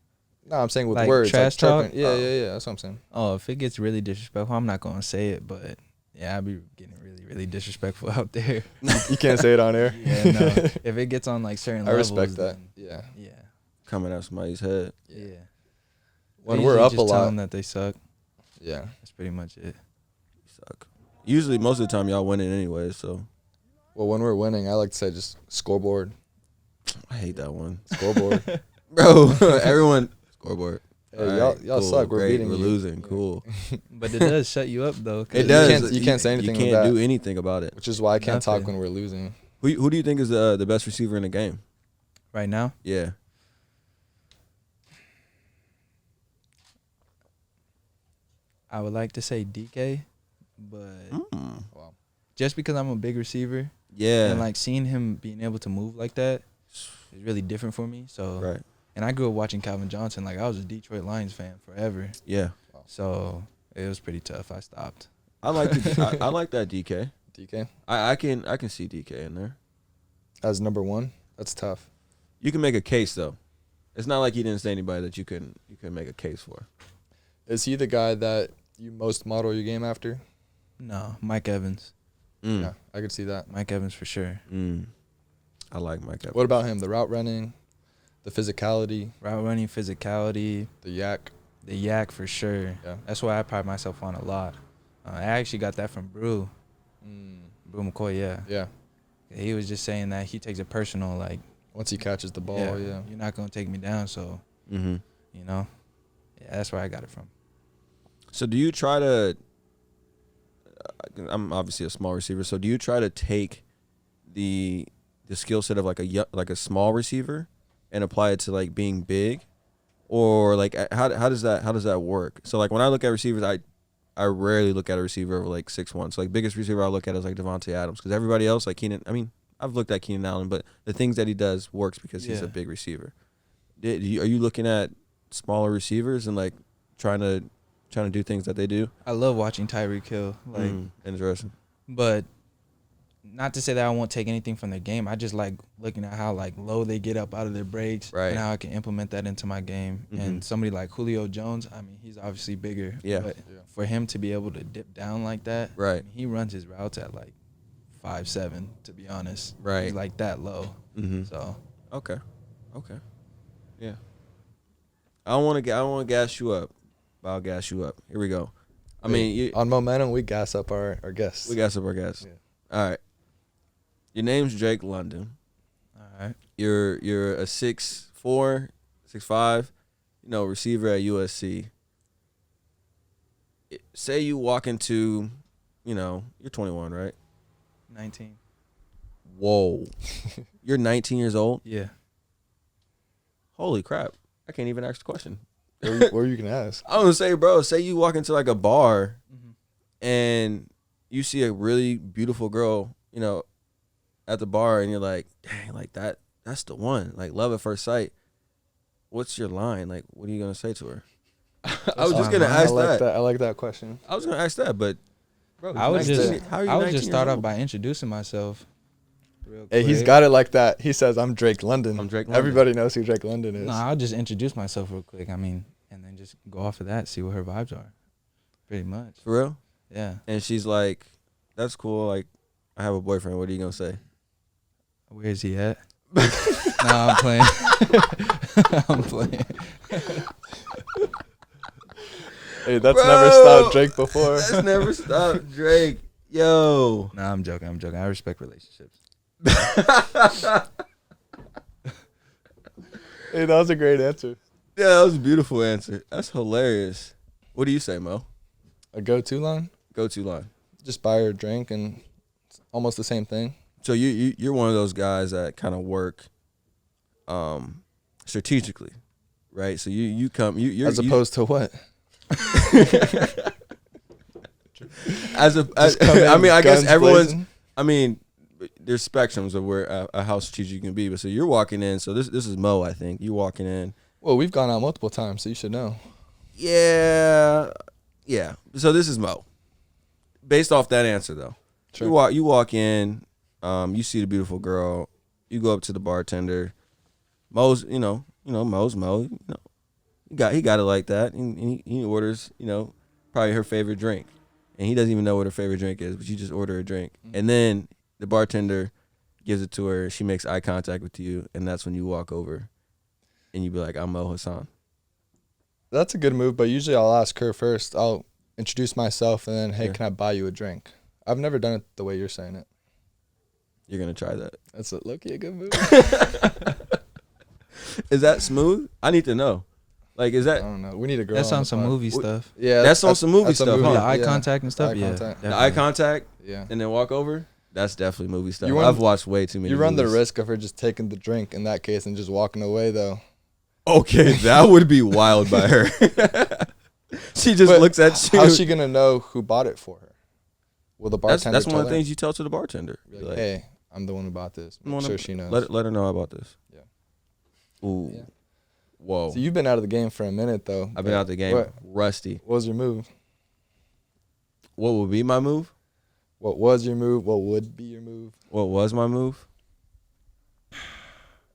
No, I'm saying with Like words. trash chirping. talk? Yeah. That's what I'm saying. Oh, if it gets really disrespectful, I'm not gonna say it, but yeah, I'd be getting really, really disrespectful out there. You can't say it on air. Yeah, no. If it gets on like certain I levels, respect that. then Yeah. Yeah. Coming at somebody's head. Yeah. When I we're usually up a just tell lot. them that they suck. Yeah. That's pretty much it. You suck. Usually, most of the time, y'all winning anyway. So Well, when we're winning, I like to say just scoreboard. I hate that one, Scoreboard. bro. Everyone scoreboard. Hey, All y'all suck. We're great. beating We're you. losing. Yeah. Cool. But it does shut you up though. 'cause It does. You can't say anything You with can't that. do anything about it. Which is why I can't talk Nothing. when we're losing. Who do you think is the best receiver in the game? Right now, Yeah. I would like to say DK, but Wow. just because I'm a big receiver Yeah. and like seeing him being able to move like that is really different for me. So, right. and I grew up watching Calvin Johnson. Like I was a Detroit Lions fan forever. Yeah. So it was pretty tough. I stopped. I like I like that DK. DK I can see DK in there. as number one. That's tough. You can make a case though. It's not like he didn't say anybody that you couldn't make a case for. Is he the guy that you most model your game after? No, Mike Evans. Yeah, I could see that. Mike Evans for sure. I like Mike Evans. What about him? The route running, the physicality, Route running, physicality, the yak. the yak for sure. Yeah. That's why I pride myself on a lot. I actually got that from Brew McCoy. Yeah. Yeah. He was just saying that he takes it personal. Like, Once he catches the ball, yeah. you're not gonna take me down. So, Mm-hmm. you know, yeah, that's where I got it from. So do you try to? I'm obviously a small receiver. So do you try to take the skill set of like a small receiver and apply it to like being big, or like how does that work? So like when I look at receivers, I rarely look at a receiver over like 6'1". So like biggest receiver I look at is like Devontae Adams because everybody else like Keenan. I mean I've looked at Keenan Allen, but the things that he does works because he's a Yeah. big receiver. Are you looking at smaller receivers and like trying to do things that they do? I love watching Tyreek Hill. Like, Interesting. but not to say that I won't take anything from their game. I just like looking at how like low they get up out of their breaks, and how I can implement that into my game. And somebody like Julio Jones, I mean, he's obviously bigger, but for him to be able to dip down like that, I mean, he runs his routes at like 5'7", to be honest. He's like that low. So okay, yeah. I don't want to gas you up, but I'll gas you up. Here we go. I mean, on momentum, we gas up our guests. We gas up our guests. Yeah. All right. Your name's Drake London. All right. You're a 6'4", 6'5", receiver at USC. Say you walk into, you're 21, right? 19. Whoa. You're 19 years old? Yeah. Holy crap. I can't even ask the question. What are you going to ask? I was going to say, bro, say you walk into like a bar and you see a really beautiful girl, at the bar, and you're like, dang, like that's the one. Like, love at first sight. What's your line? Like, what are you going to say to her? I was just going to ask that. I like that question. I was going to ask that, but bro, I would just start off by introducing myself. Hey, he's got it like that. He says, I'm Drake London. I'm Drake London. Everybody knows who Drake London is. No, I'll just introduce myself real quick. I mean, and then just go off of that, see what her vibes are. Pretty much. For real? Yeah. And she's like, that's cool. Like, I have a boyfriend. What are you going to say? Where is he at? No, I'm playing. I'm playing. Hey, that's never stopped Drake before. That's never stopped Drake. Yo. Nah, I'm joking. I respect relationships. Hey, that was a great answer. Yeah, that was a beautiful answer. That's hilarious. What do you say, Mo? A go-to line? Go-to line. Just buy her a drink, and it's almost the same thing. So you're one of those guys that kind of work strategically, right? So you come you're as opposed to what? I mean, I guess everyone's blazing. I mean, there's spectrums of where how strategic you can be, but so you're walking in. So this is Mo, I think. You walking in. Well, we've gone out multiple times, so you should know. Yeah. So this is Mo. Based off that answer, though, sure. You walk in. You see the beautiful girl. You go up to the bartender. Mo's, Mo's Mo. He got it like that, and he orders, probably her favorite drink, and he doesn't even know what her favorite drink is, but you just order a drink, and then the bartender gives it to her. She makes eye contact with you, and that's when you walk over, and you be like, "I'm Mo Hassan." That's a good move, but usually I'll ask her first. I'll introduce myself, and then, hey, can I buy you a drink? I've never done it the way you're saying it. You're going to try that. That's low-key a good move. Is that smooth? I need to know. Like, is that? I don't know. We need a girl. That's on some movie stuff. Yeah. That's on some movie stuff. The eye contact and stuff. The eye contact. Yeah. And then walk over. That's definitely movie stuff. I've watched way too many You run the risk of her just taking the drink in that case and just walking away, though. Okay, that would be wild by her. She just looks at you. How's she going to know who bought it for her? Will the bartender That's one of the things you tell to the bartender. Like, hey, I'm the one who bought this. Make sure she knows. Let her know about this. Yeah. Ooh. Yeah. Whoa. So you've been out of the game for a minute, though. I've been out of the game. Rusty. What was your move? What would be my move? What was your move? What would be your move? What was my move?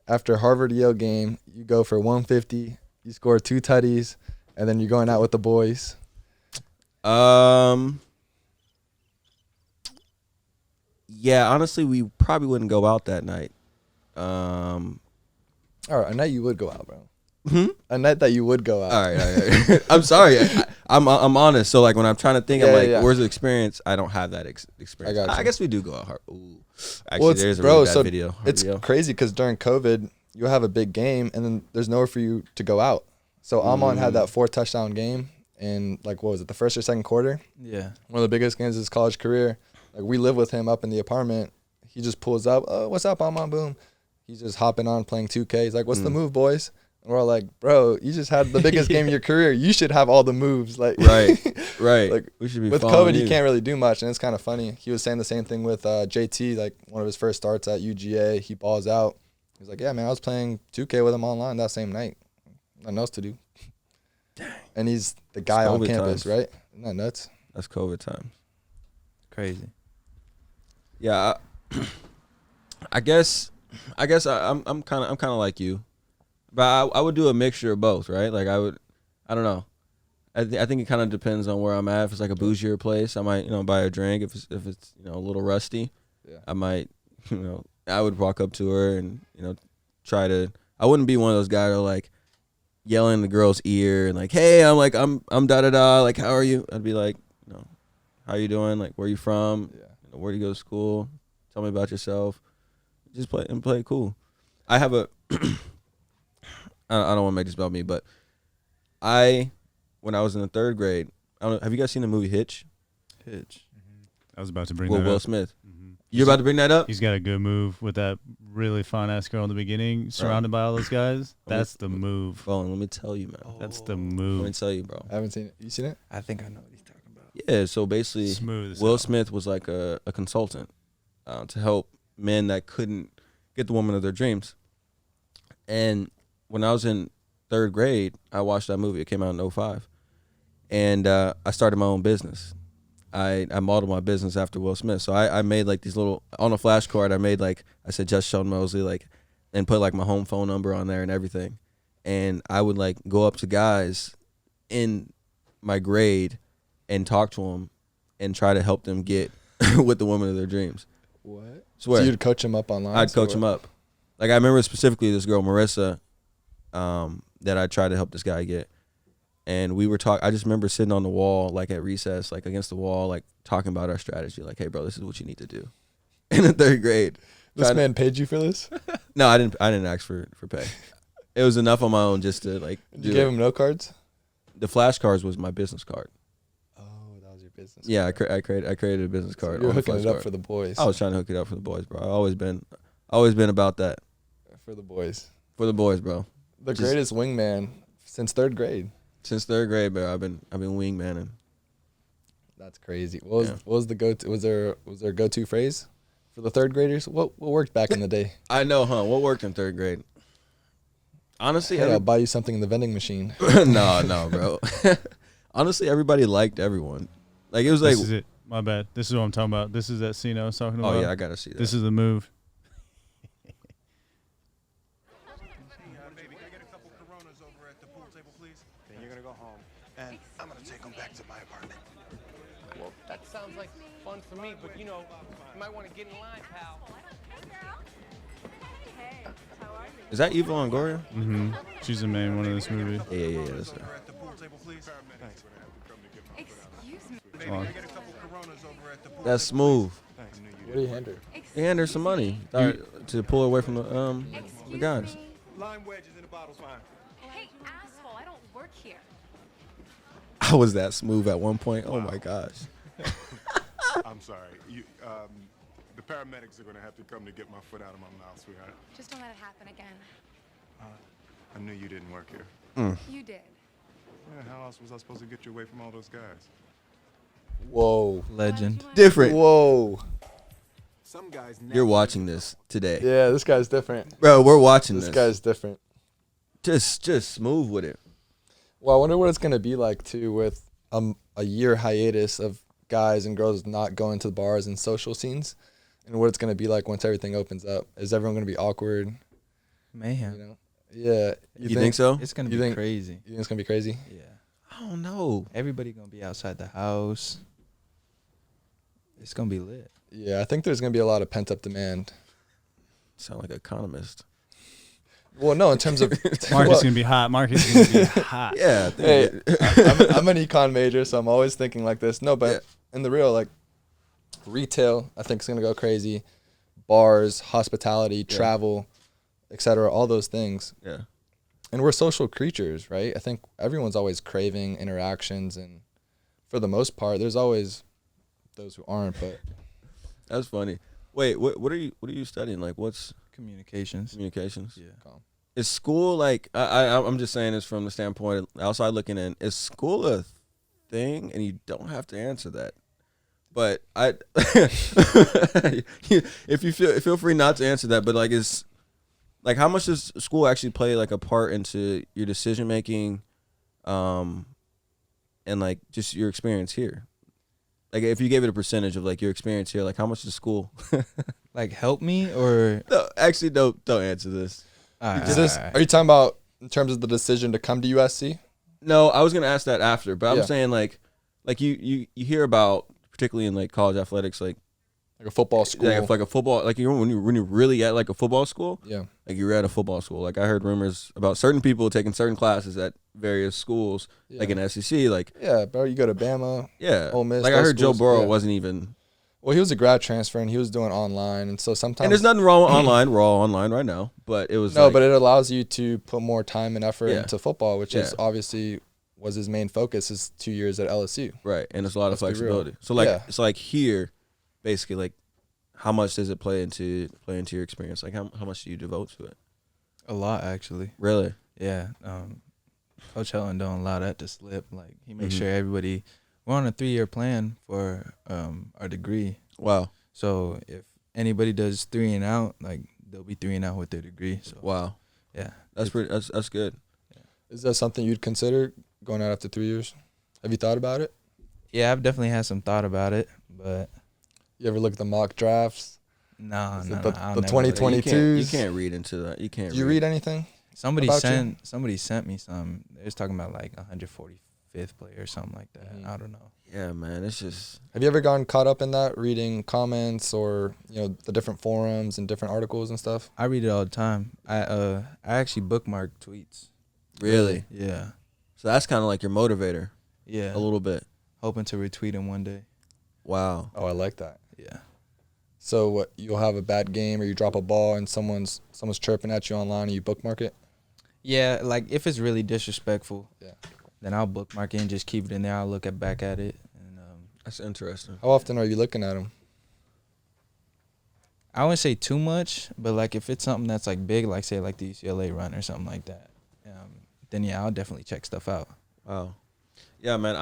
After Harvard-Yale game, you go for 150. You score 2 tutties, and then you're going out with the boys. Yeah, honestly, we probably wouldn't go out that night. All right, a night you would go out, bro. Hmm? A night that you would go out. All right. I'm sorry. I'm honest. So like when I'm trying to think, I'm like, where's the experience? I don't have that experience. I guess we do go out. Ooh. Actually, there's a really bad video. It's crazy because during COVID, you'll have a big game, and then there's nowhere for you to go out. So Amon had that 4-touchdown game in, like, what was it, the first or second quarter? Yeah. One of the biggest games of his college career. Like, we live with him up in the apartment. He just pulls up. Oh, what's up, Amon? Boom. He's just hopping on playing 2K. He's like, what's the move, boys? And we're all like, bro, you just had the biggest game of your career. You should have all the moves. Like, right. Like, we should be with COVID, you can't really do much, and it's kind of funny. He was saying the same thing with JT, like one of his first starts at UGA. He balls out. He's like, yeah, man, I was playing 2K with him online that same night. Nothing else to do. Dang. And he's the guy on campus, right? Isn't that nuts? That's COVID times. Crazy. Yeah, I guess I'm kind of like you, but I would do a mixture of both, right? Like I don't know. I think it kind of depends on where I'm at. If it's like a bougier place, I might buy a drink. If it's a little rusty, I might I would walk up to her and try to. I wouldn't be one of those guys who are like yelling in the girl's ear and like, hey, I'm da da da, like how are you? I'd be like, how are you doing? Like, where are you from? Where do you go to school? Tell me about yourself. Just play it cool. I have a I don't want to make this about me, but when I was in the 3rd grade, have you guys seen the movie Hitch? Hitch. I was about to bring that up. Will Smith. Mm-hmm. You're about to bring that up? He's got a good move with that really fun-ass girl in the beginning, surrounded by all those guys. That's the move. Bone, let me tell you, man. That's the move. Let me tell you, bro. I haven't seen it. You seen it? I think I know what he's talking about. Yeah, so basically, Will Smith was like a consultant to help men that couldn't get the woman of their dreams. And when I was in 3rd grade, I watched that movie. It came out in 2005. And I started my own business. I modeled my business after Will Smith. So I made like these little, on a flashcard, I said just Sheldon Mosley, like, and put like my home phone number on there and everything. And I would like go up to guys in my grade and talk to them and try to help them get with the woman of their dreams. What? Swear. So you'd coach them up online? I'd coach them up. Like I remember specifically this girl, Marissa, that I tried to help this guy get. And we were talking, I just remember sitting on the wall, like at recess, like against the wall, like talking about our strategy. Like, hey, bro, this is what you need to do. In the 3rd grade. This man paid you for this? No, I didn't ask for pay. It was enough on my own just to like You gave him no cards? The flashcards was my business card. Oh, that was your business Yeah, I card. created a business card. So you're hooking it up for the boys. I was trying to hook it up for the boys, bro. I always been about that. For the boys. For the boys, bro. The greatest wingman since 3rd grade. Since 3rd grade, bro, I've been wingmanning. That's crazy. What was the go-to? Was there a go-to phrase for the 3rd graders? What worked back in the day? I know, huh? What worked in 3rd grade? Honestly, hey, I'll buy you something in the vending machine. No, bro. Honestly, everybody liked everyone. Like it was like. This is it. My bad. This is what I'm talking about. This is that scene I was talking about. Oh yeah, I gotta see that. This is the move. And I'm gonna take them back to my apartment. Well, that sounds like fun for me, but you might want to get in line, pal. Hey, how are you? Is that Eva Longoria? Mm-hmm. She's the main one of this movie. Yeah. That's her. Excuse me. That's smooth. What do you hand her? He handed her some money to pull her away from the guys. Lime wedges in the bottle's fine. Hey, asshole, I don't work here. I was that smooth at one point. Oh my gosh. I'm sorry. The paramedics are going to have to come to get my foot out of my mouth, sweetheart. Just don't let it happen again. I knew you didn't work here. You did. Yeah, how else was I supposed to get you away from all those guys? Whoa. Legend. Different. Whoa. Some guys. You're watching this today. Yeah, this guy's different. Bro, we're watching this. This guy's different. Just smooth with it. Well, I wonder what it's going to be like, too, with a year hiatus of guys and girls not going to the bars and social scenes, and what it's going to be like once everything opens up. Is everyone going to be awkward? Mayhem. Yeah. You think so? It's going to be crazy. You think it's going to be crazy? Yeah. I don't know. Everybody going to be outside the house. It's going to be lit. Yeah, I think there's going to be a lot of pent-up demand. Sound like an economist. Well, no, in terms of... Market's going to be hot. Market's going to be hot. Yeah. Hey, I'm an econ major, so I'm always thinking like this. No, but in the real, like, retail, I think is going to go crazy. Bars, hospitality, travel, etc., all those things. Yeah. And we're social creatures, right? I think everyone's always craving interactions, and for the most part, there's always those who aren't, but... That's funny. Wait, what are you studying? Like, what's... Communications. Communications? Yeah. Is school, like, I'm just saying this from the standpoint, outside looking in, is school a thing? And you don't have to answer that. But if you feel free not to answer that, but like, how much does school actually play like a part into your decision making, and like just your experience here? Like if you gave it a percentage of like your experience here, like how much does school? Like help me or No, actually, don't answer this. Are you talking about in terms of the decision to come to USC? No, I was gonna ask that after, but I'm Yeah. saying like you hear about, particularly in like college athletics, like Like a football school? like a football, like when you're really at like a football school, Yeah. like you're at a football school. Like I heard rumors about certain people taking certain classes at various schools, like in SEC, like Yeah, bro. You go to Bama. yeah, Ole Miss, like I those heard Joe schools, Burrow yeah. wasn't even. Well, he was a grad transfer and he was doing online, and so sometimes. And there's nothing wrong with online. We're all online right now, but it was No, like, but it allows you to put more time and effort Yeah. into football, which is Yeah. obviously was his main focus his 2 years at LSU. right, and it's a lot of Let's be real. flexibility. So like Yeah. it's like here, basically like, how much does it play into your experience? Like how much do you devote to it? a lot actually. Really? Yeah. Coach Helen don't allow that to slip. Like he makes Mhm. sure everybody we're on a 3-year plan for our degree. Wow. So if anybody does 3 and out, like they'll be 3 and out with their degree. So Wow. yeah. That's pretty. That's good. Is that something you'd consider going out after 3 years? Have you thought about it? Yeah, I've definitely had some thought about it, but You ever look at the mock drafts? no, Is it no, the- no, I'll the never 2020 look. You can't, you 22s? can't read into that. You can't. Did you read anything? Somebody about you? sent me some. They was talking about like 145th player or something like that. Mhm. I don't know. Yeah, man. It's just. Have you ever gotten caught up in that, reading comments or the different forums and different articles and stuff? I read it all the time. I actually bookmark tweets. Really? Yeah. So that's kind of like your motivator, Yeah. a little bit. Hoping to retweet him one day. Wow. Oh, I like that. Yeah. So what? You'll have a bad game or you drop a ball and someone's chirping at you online and you bookmark it? Yeah, like if it's really disrespectful, Yeah. then I'll bookmark it and just keep it in there. I'll look back at it, and That's interesting. How often are you looking at them? I wouldn't say too much, but like if it's something that's like big, like say like the UCLA run or something like that, then yeah, I'll definitely check stuff out. Wow. Yeah, man.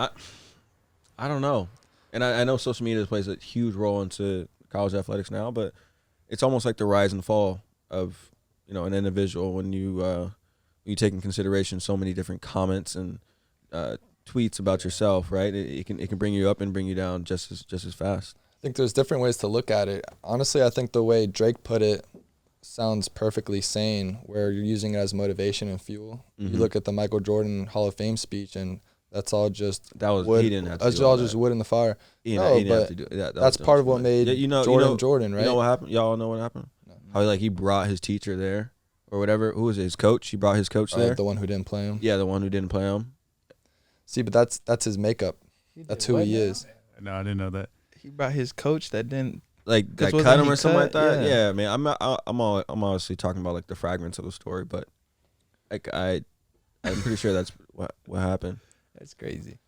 I don't know, and I know social media plays a huge role into college athletics now, but it's almost like the rise and fall of an individual when you take in consideration so many different comments and tweets about yourself, right? It can bring you up and bring you down just as fast. I think there's different ways to look at it. Honestly, I think the way Drake put it sounds perfectly sane, where you're using it as motivation and fuel. Mhm. You look at the Michael Jordan Hall of Fame speech, and that's all just That was wood. he didn't have to That's do all all that. just wood in the fire. He No, didn't have but to do that. that's part of what made Yeah, Jordan, right? You know what happened? Y'all know what happened? No. How he brought his teacher there or whatever. Who was it? His coach? He brought his coach there. The one who didn't play him. Yeah, the one who didn't play him. See, but that's his makeup. That's who he is. No, I didn't know that. He brought his coach that didn't. Like 'Cause cut wasn't him he or something like cut? that. Yeah. Yeah, man. I'm obviously talking about like the fragments of the story, but like I'm pretty sure that's what happened. That's crazy.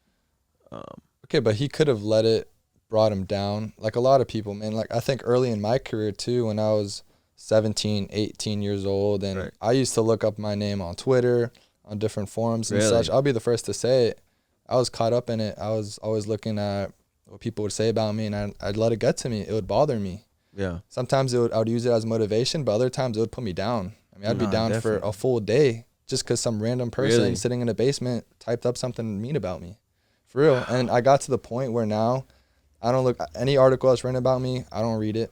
Okay, but he could have let it brought him down. Like a lot of people, man. Like I think early in my career too, when I was 17, 18 years old, and Right. I used to look up my name on Twitter, on different forums and Really? such. I'll be the first to say it. I was caught up in it. I was always looking at what people would say about me, and I'd let it get to me. It would bother me. Yeah. Sometimes I would use it as motivation, but other times it would put me down. I mean, I'd be No, down for definitely. a full day just because some random person Really? sitting in a basement typed up something mean about me. For real. And I got to the point where now I don't look any article that's written about me. I don't read it.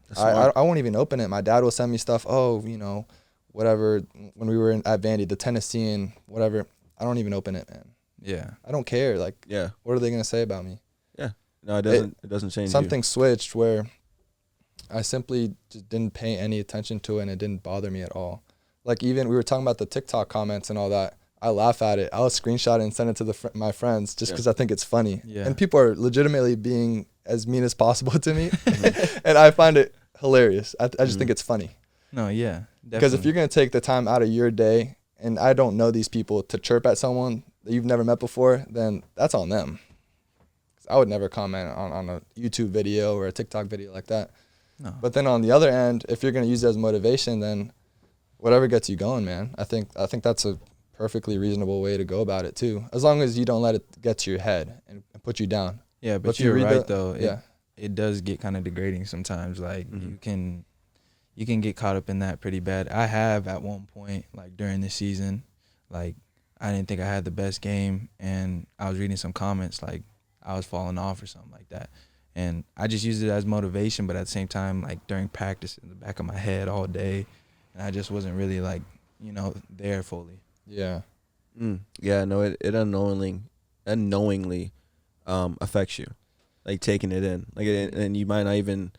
That's I smart. won't even open it. My dad will send me stuff. Oh, whatever. When we were at Vandy, the Tennessean, whatever. I don't even open it, man. Yeah. I don't care. Like, Yeah. what are they gonna say about me? No, it doesn't. It doesn't change. Something switched where I simply just didn't pay any attention to it, and it didn't bother me at all. Like even we were talking about the TikTok comments and all that. I laugh at it. I'll screenshot it and send it to my friends just Yeah. because I think it's funny. Yeah. And people are legitimately being as mean as possible to me, and I find it hilarious. I just think it's funny No, yeah. because if definitely. you're gonna take the time out of your day, and I don't know these people, to chirp at someone that you've never met before, then that's on them. I would never comment on a YouTube video or a TikTok video like that. No. But then on the other end, if you're gonna use it as motivation, then whatever gets you going, man. I think that's a perfectly reasonable way to go about it too. As long as you don't let it get to your head and put you down. Yeah, But but you you're read right the- though. yeah. It does get kind of degrading sometimes. Like Mhm. you can get caught up in that pretty bad. I have at one point, like during the season, like I didn't think I had the best game, and I was reading some comments like I was falling off or something like that, And I just used it as motivation, but at the same time, like during practice, in the back of my head all day, and I just wasn't really like, you know, there fully. Yeah. Yeah, no, it unknowingly affects you, like taking it in, like, and you might not even,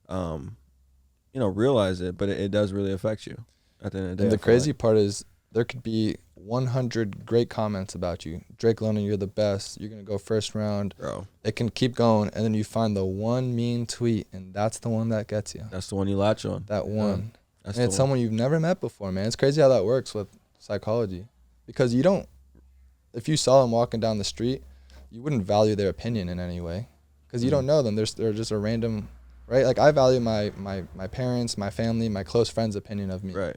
you know, realize it, but it does really affect you at the end of the day. And the crazy part is there could be 100 great comments about you. Drake London, you're the best. You're going to go first round. Bro. It can keep going, and then you find the one mean tweet, and that's the one that gets you. That's the one you latch on. That one. That's And it's someone you've never met before, man. It's crazy how that works with psychology. Because you don't, if you saw them walking down the street, you wouldn't value their opinion in any way. Because you don't know them. They're just a random, right? Like, I value my parents, my family, my close friends' opinion of me. Right.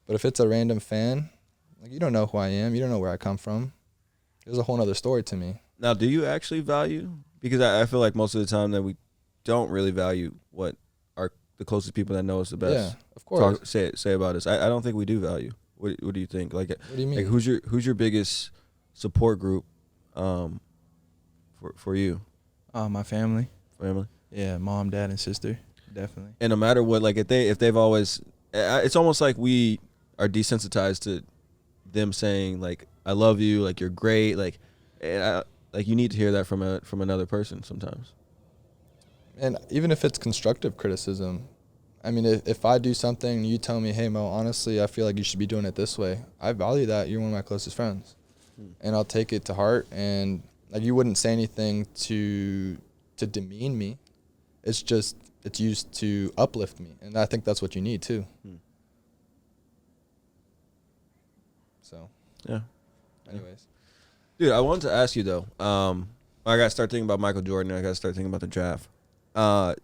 But if it's a random fan, like, you don't know who I am. You don't know where I come from. There's a whole other story to me. Now, do you actually value? Because I feel like most of the time that we don't really value what are the closest people that know us the best. Yeah, of course. Say about us. I don't think we do value. What do you think? Like, what do you mean? Like, who's your biggest support group, for you? My family. Family. Yeah, mom, dad, and sister, definitely. And no matter what, like, if they've always, it's almost like we are desensitized to them saying, like, I love you, like, you're great, like, like, you need to hear that from another person sometimes. And even if it's constructive criticism, I mean, if I do something and you tell me, hey, Mo, honestly, I feel like you should be doing it this way, I value that. You're one of my closest friends. And I'll take it to heart. And, like, you wouldn't say anything to demean me. It's just, it's used to uplift me. And I think that's what you need, too. So, yeah. Anyways. Dude, I wanted to ask you, though. I got to start thinking about Michael Jordan, and I got to start thinking about the draft.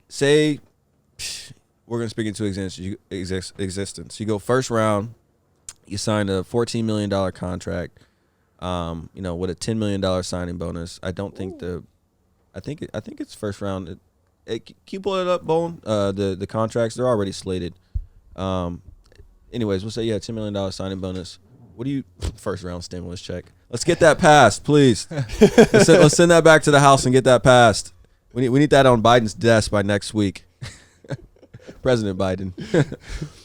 Say we're going to speak into existence. You go first round, you sign a $14 million contract, you know, with a $10 million signing bonus. I don't think I think it's first round. Can you pull it up, Bone? The contracts, they're already slated. Anyways, we'll say you had $10 million signing bonus. What do you first round stimulus check? Let's get that passed, please. Let's send that back to the House and get that passed. We need that on Biden's desk by next week. President Biden.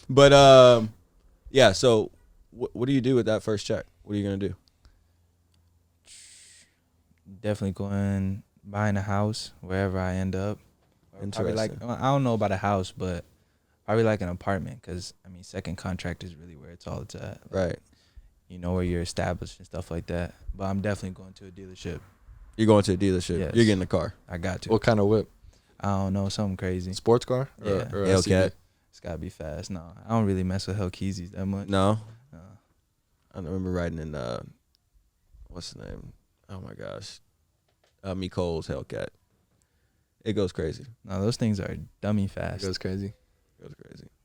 But yeah. So what do you do with that first check? What are you gonna do? Definitely going buying a house wherever I end up. Probably like, I don't know about a house, but probably like an apartment, because I mean, second contract is really where it's all at. Like, right. You know, where you're established and stuff like that. But I'm definitely going to a dealership. You're going to a dealership. Yes. You're getting a car. I got to. What kind of whip? I don't know, something crazy. Sports car? Yeah. Or Hellcat. It's gotta be fast. No, I don't really mess with Hellkeezys that much. No. I remember riding in what's the name? Oh my gosh, Micole's Hellcat. It goes crazy. No, those things are dummy fast. It goes crazy.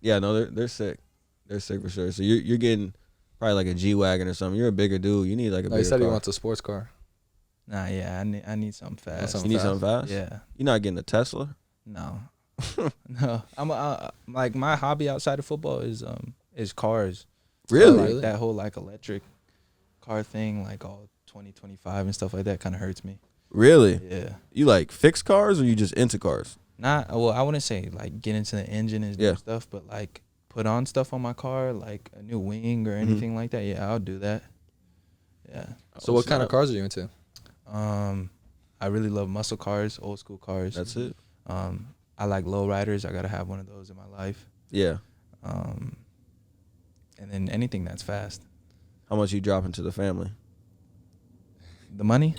Yeah, no, they're sick. They're sick for sure. So you're getting probably like a G-Wagon or something. You're a bigger dude. You need like a bigger He said car. he wants a sports car. Nah, yeah, I need something fast. You need something fast? Yeah. You're not getting a Tesla? No. No. I'm like, my hobby outside of football is cars. Really? Like that whole like electric car thing, like all 2025 and stuff like that, kind of hurts me. Really? Yeah. You like fix cars, or you just into cars? Well, I wouldn't say like get into the engine and do stuff, but like put on stuff on my car, like a new wing or anything like that. Yeah, I'll do that. Yeah. So what kind of cars are you into? I really love muscle cars, old school cars. That's it. I like low riders. I gotta have one of those in my life. Yeah. And then anything that's fast. How much you drop into the family? The money?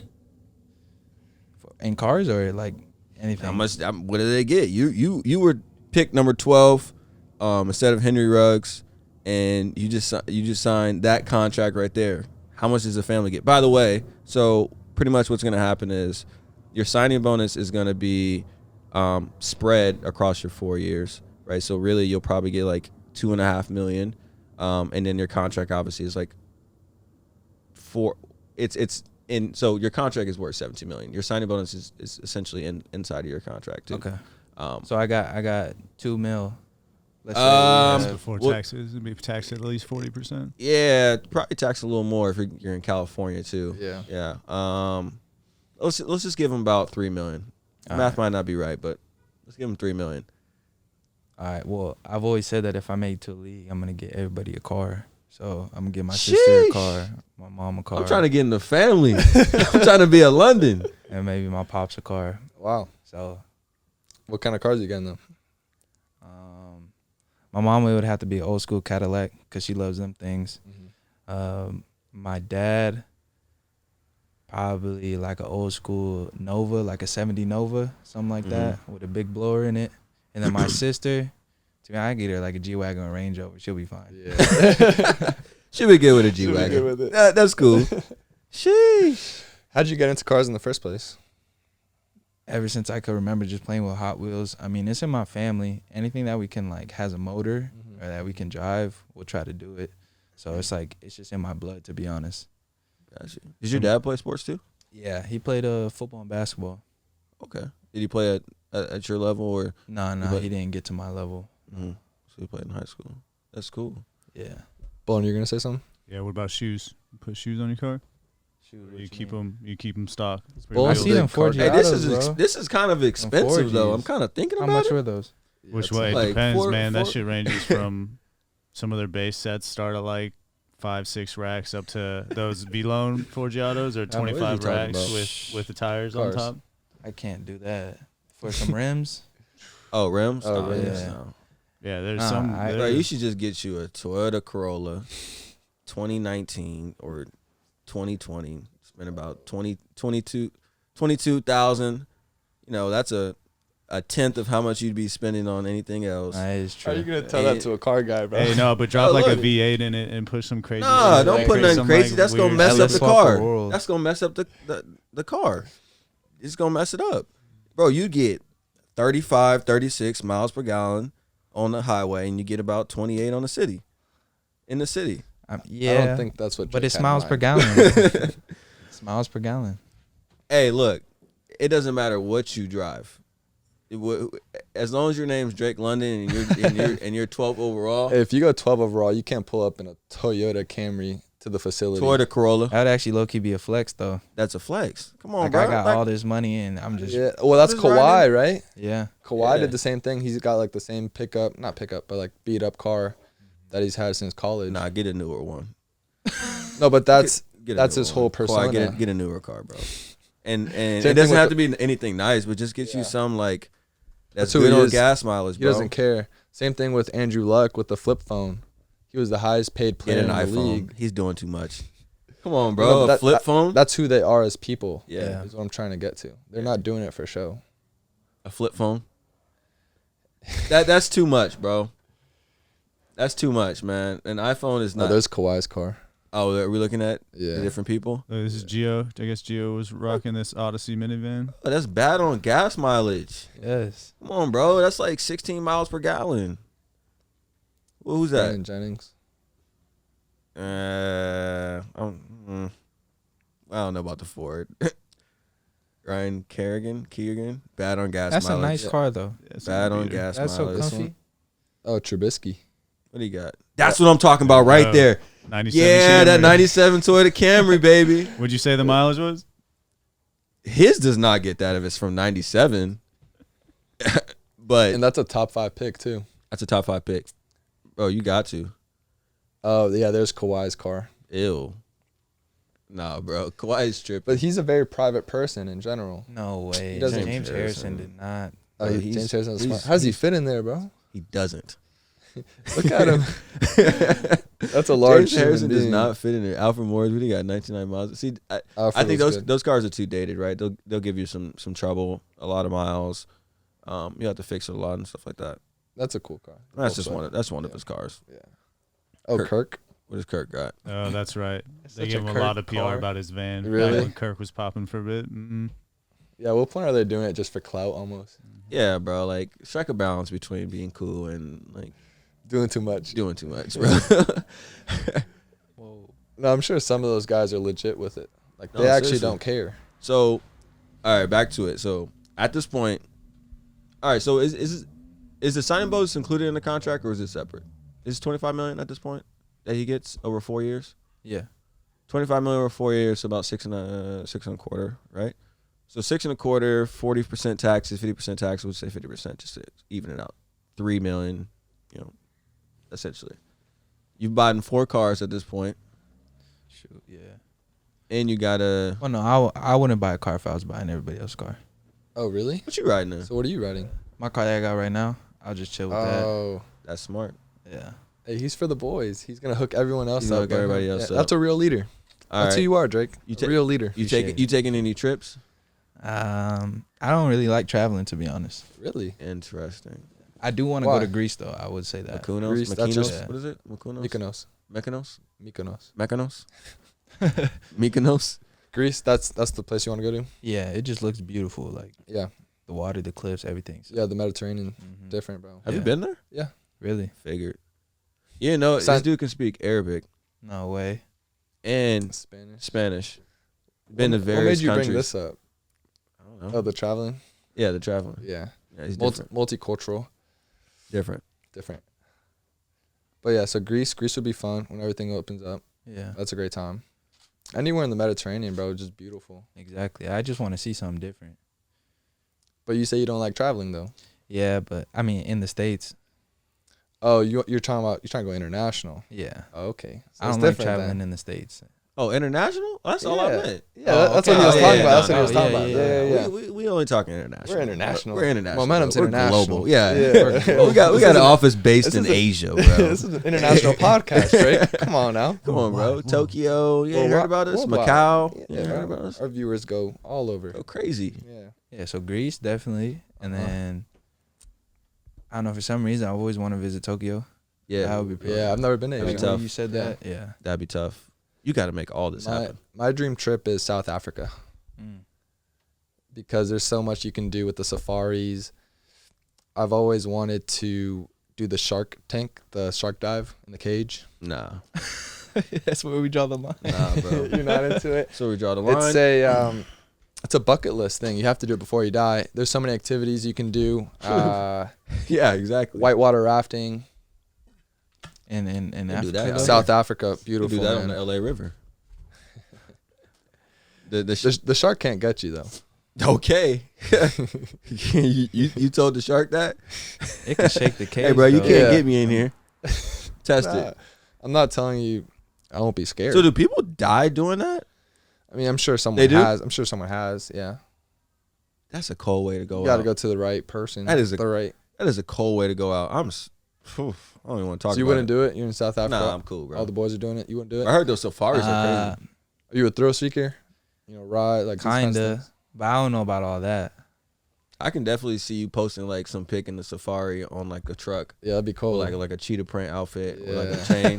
In cars or like anything? How much? What do they get? You were picked number 12, instead of Henry Ruggs, and you just signed that contract right there. How much does the family get? By the way, so pretty much what's gonna happen is your signing bonus is gonna be spread across your 4 years, right? So really, you'll probably get like $2.5 million, and then your contract obviously is like so your contract is worth $17 million. Your signing bonus is essentially inside of your contract too. Okay. So I got $2 million. Let's say before taxes, it'd be taxed at least 40%. Yeah, probably tax a little more if you're in California too. Yeah. Yeah. Let's just give them about $3 million. Math might not be right, but let's give him $3 million. All right. Well, I've always said that if I make it to the league, I'm gonna get everybody a car. So I'm gonna get my sister a car, my mom a car. I'm trying to get in the family. I'm trying to be a London. And maybe my pops a car. Wow. So, what kind of cars are you getting though? my mom, it would have to be an old school Cadillac because she loves them things. Mm-hmm. My dad, probably like an old school Nova, like a 70 Nova, something like that, with a big blower in it. And then my sister, to me, I get her like a G-Wagon or Range Rover. She'll be fine. Yeah. She'll be good with a She'll be G-Wagon. good with it. That's cool. Sheesh. How'd you get into cars in the first place? Ever since I could remember just playing with Hot Wheels. I mean, it's in my family. Anything that we can like has a motor or that we can drive, we'll try to do it. So it's like it's just in my blood, to be honest. Gotcha. Did your dad play sports too? Yeah, he played football and basketball. Okay. Did he play at your level or? No, played- he didn't get to my level. Mm-hmm. So he played in high school. That's cool. Yeah. Bone, you're gonna say something? Yeah. What about shoes? You put shoes on your car? You keep them. You keep them stock. It's pretty Bull, I real. see them car 4G Hey, autos, bro. this is kind of expensive though. 4Gs. I'm kind of thinking How about much it. were those? Which Yeah, way? It like depends, four- man. That four- shit ranges from some of their base sets start at like 5-6 racks up to those V-Loan 4G autos or what are you 25 talking racks about? with the tires Cars. on top. I can't do that. For some rims? Oh, rims. Oh, yes, yeah. no. Yeah, there's Nah, some. I- Bro, you should just get you a Toyota Corolla 2019 or 2020. Spend about 22,000. You know, that's a tenth of how much you'd be spending on anything else. That is true. How are you gonna tell that to a car guy, bro? Hey, no, but drop Oh, like a look. V8 in it and push some crazy. Nah, shit. don't Like put nothing some, crazy. like, That's gonna weird mess shit. up the Swap the car. world. That's gonna mess up the car. It's gonna mess it up, bro. You get 35, 36 miles per gallon on the highway, and you get about 28 on the city. In the city. Yeah. I don't think that's what. But Drake it's had in miles per mind. gallon. It's miles per gallon. Hey, look, it doesn't matter what you drive. As long as your name's Drake London and you're 12 overall. Hey, if you go 12 overall, you can't pull up in a Toyota Camry to the facility. Toyota Corolla, That would actually low-key be a flex, though. that's a flex. Come on, Like, bro. I got Like, all this money and I'm just... Yeah. Well, that's Just Kawhi, riding. right? Yeah. Kawhi Yeah. did the same thing. He's got like the same not pickup, but like beat up car that he's had since college. nah, get a newer one. No, but that's Get a that's newer his whole one. Kawhi, persona. get a newer car, bro. And Same it thing doesn't with have the- to be anything nice, but just get you Yeah. some like that's who good he on is. gas mileage, He bro. doesn't care. Same thing with Andrew Luck with the flip phone. He was the highest paid player Get an in the iPhone. league. He's doing too much. Come on, No, bro. but A that- flip phone? That's who they are as people. Yeah. Is what I'm trying to get to. They're not doing it for show. A flip phone? That's too much, bro. That's too much, man. An iPhone is No, not. there's Kawhi's car. Oh, are we looking at Yeah. the different people? This is Gio. I guess Gio was rocking this Odyssey minivan. Oh, that's bad on gas mileage. Yes. Come on, bro. That's like 16 miles per gallon. Well, who's that? Brandon Jennings. I don't know about the Ford. Ryan Kerrigan, bad on gas That's mileage. a nice car, though. Yeah, it's Bad a on beater. gas That's so mileage. comfy. Oh, Trubisky. What do you got? That's what I'm talking about right there. 97 Yeah, that Camry. 97 Toyota Camry, baby. Would you say the mileage was? His does not get that if it's from 97. But And that's a top 5 pick too. that's a top 5 pick. Bro, you got to. Oh yeah, there's Kawhi's car. Ew. Nah, bro. Kawhi's tripping. But he's a very private person in general. No way. He doesn't- James Harrison. Harrison did not. Oh, Bro, James Harrison's he's- smart. How does he fit in there, bro? He doesn't. Look at him. That's a large James Harrison human does being. not fit in there. Alfred Morris, what do you got? 99 miles. See, I Alfred think was those good. those cars are too dated, right? They'll give you some trouble, a lot of miles. You have to fix it a lot and stuff like that. That's a cool car. That's just Volkswagen. one of his cars. Yeah. Oh, Kirk. Kirk. What does Kirk got? Oh, that's right. They such gave a him a Kirk lot of PR car. about his van. back Really? when Kirk was popping for a bit. Yeah. What point are they doing it just for clout almost? Yeah, bro. Like strike a balance between being cool and like Doing too much. doing too much, bro. Whoa. No, I'm sure some of those guys are legit with it. Like No, they actually seriously. don't care. So, all right, back to it. So at this point, all right. So is the signing bonus included in the contract or is it separate? Is it $25 million at this point that he gets over 4 years? Yeah. $25 million over 4 years, so about six and a quarter, right? So 6.25, 40% taxes, 50% taxes. We'd say 50% just to even it out. 3 million, essentially. You've bought 4 cars at this point. Shoot, yeah. And you got a. Well, no, I wouldn't buy a car if I was buying everybody else's car. Oh, really? What you riding in? So what are you riding? My car that I got right now, I'll just chill with that. Oh, That's smart. Yeah. hey, he's for the boys. He's gonna hook everyone else He's up. gonna hook bro. everybody else up. That's a real leader. All That's right. who you are, Drake. You A real leader. You Appreciate it. taking any trips? I don't really like traveling, to be honest. Really? Interesting. I do want to Why? go to Greece, though. I would say that. Mykonos? Greece, that's Mykonos? just- What is it? Mykonos? Mykonos. Mykonos? Mykonos. Mykonos? Mykonos? Greece. That's the place you want to go to. Yeah, it just looks beautiful. Like Yeah. the water, the cliffs, everything. So, Yeah. The Mediterranean. mhm. Different, bro. Have you Yeah. been there? Really? Figured. You know, Sign- this dude can speak Arabic No way. and Spanish. Spanish. Been to What various made you countries. bring this up? I don't know. Oh, the traveling. Yeah, the traveling. Yeah. Yeah, he's different. Multicultural. Different. Different. But yeah, so Greece would be fun when everything opens up. Yeah. That's a great time. Anywhere in the Mediterranean, bro, just beautiful. Exactly. I just want to see something different. But you say you don't like traveling though. Yeah, but I mean, in the States, Oh, you're trying to go international. yeah. Oh, okay. So I it's don't like different traveling then. in the States. Oh, international? That's all I Yeah. meant. Yeah, Oh, that's okay. what he was Oh, talking yeah, about. That's what he was yeah, talking yeah, about. yeah. Yeah. We only talking international. We're international. We're international. Momentum's bro. We're international. global. Yeah. Yeah. We're global. we got This an is a- office based this in is a- Asia, bro. This is an international podcast, Drake. Come on now. Come on, bro. Tokyo. You ain't Well, heard about us? worldwide. Macau. Yeah, You ain't heard bro. about us? Our viewers go all over. Go crazy. Yeah. Yeah, so Greece, definitely. And Uh-huh. then, I don't know, for some reason, I always want to visit Tokyo. That Yeah. would be pretty Yeah, I've never been to That'd be Asia. tough. You said Yeah. that? Yeah. That'd be tough. You got to make all this My, happen. my dream trip is South Africa Mm. because there's so much you can do with the safaris. I've always wanted to do the shark tank, the shark dive in the cage. Nah. That's where we draw the line. Nah, bro. You're not into it? So we draw the line. It's a bucket list thing. You have to do it before you die. There's so many activities you can do. Yeah, exactly. Whitewater rafting, And do Africa, that. though? South Africa, You beautiful. do that on man. the LA River. The shark can't get you though. Okay. you told the shark that? It can shake the cage. Hey, bro, you though. can't Yeah. get me in here. Test Nah, it. I'm not telling you. I won't be scared. So do people die doing that? I mean, I'm sure someone They do? has. I'm sure someone has. Yeah. That's a cold way to go You got to out. go to the right person. That is the right. That is a cold way to go out. I don't even want to talk So you about wouldn't do it? You're in South Africa. Nah, I'm cool, bro. All the boys are doing it. You wouldn't do it? I heard those safaris are Uh, crazy. Are you a thrill seeker? You know, ride like these kinds of kinda, things? but I don't know about all that. I can definitely see you posting like some pic in the safari on like a truck, Yeah, that'd be cool. with like a cheetah print outfit, with like a Yeah. chain,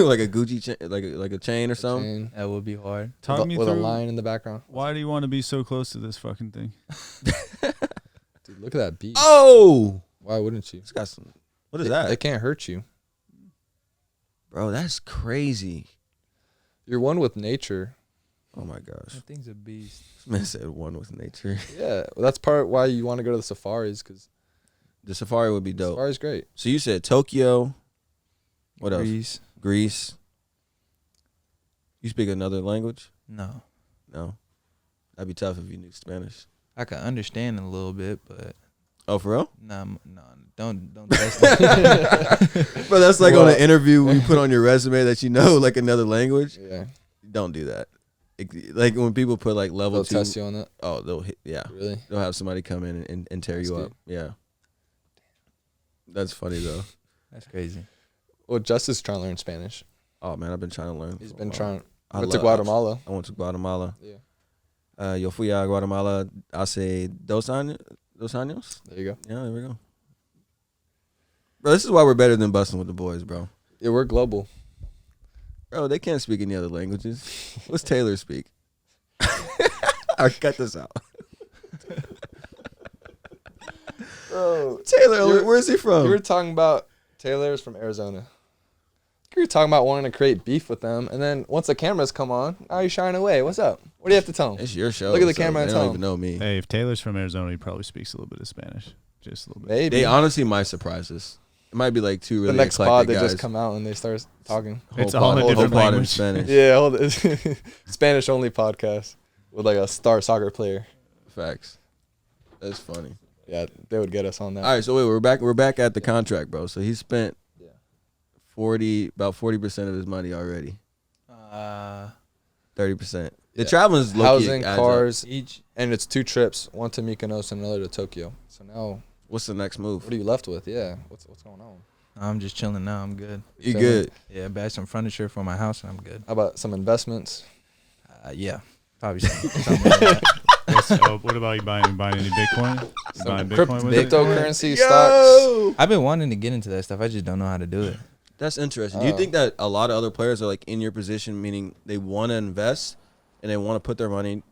like a Gucci chain, like a chain or something. That would be hard. Talk me with a through. lion in the background. Why do you want to be so close to this fucking thing? Dude, look at that beat. Oh, Why wouldn't you? it's got some. What is They that, can't hurt you. bro? That's crazy. You're one with nature. Oh my gosh, That thing's a beast. this man said one with nature. Yeah, well, that's part why you want to go to the safaris because The safari would be dope. safari's great. So you said Tokyo. What else? Greece? Greece. You speak another language? No. No. That'd be tough if you knew Spanish. I can understand it a little bit, but Oh, for real? no, don't test me. Bro, that's like on Well- an interview when you put on your resume that you know like another language. Yeah, Don't do that. Like when people put like level they'll 2. test you on that. Oh, they'll hit. Yeah. Really? They'll have somebody come in and tear That's you good. up. Yeah. That's funny though. That's crazy. Well, Justice is trying to learn Spanish. Oh man, I've been trying to learn. He's for a been while. trying. I Went to love- Guatemala. I went to Guatemala. Yeah. Yo fui a Guatemala hace 2 años. 2 años? There you go. Yeah, there we go. Bro, this is why we're better than busting with the boys, bro. Yeah, we're global. Bro, they can't speak any other languages. What's Taylor speak? Or cut this out. Bro, Taylor, You're- where's he from? you were talking about Taylor's from Arizona. You were talking about wanting to create beef with them, and then once the cameras come on, now you're shying away. What's up? What do you have to tell them? It's your show. Look at the so camera and They tell don't 'em. even know me. Hey, if Taylor's from Arizona, he probably speaks a little bit of Spanish, just a little bit. Maybe. They honestly might surprise us. It might be like two really the next eclectic pod, they guys. just come out and they start talking. It's Whole all pod- a whole different pod in language. Spanish. Yeah, Spanish only podcast with like a star soccer player. Facts. That's funny. Yeah, they would get us on that. All right, so wait, we're back at the contract, bro. So he spent about 40% of his money already. 30%. The traveling is housing, adds cars, up. and it's 2 trips, one to Mykonos and another to Tokyo. So now, what's the next move? what are you left with? Yeah, what's going on? I'm just chilling now. I'm good. You good? Yeah, buy some furniture for my house and I'm good. How about some investments? Yeah, probably something like that. What about you buying any Bitcoin? You buying Bitcoin with it? Cryptocurrency stocks. I've been wanting to get into that stuff. I just don't know how to do it. That's interesting. Do you think that a lot of other players are like in your position, meaning they want to invest and they want to put their money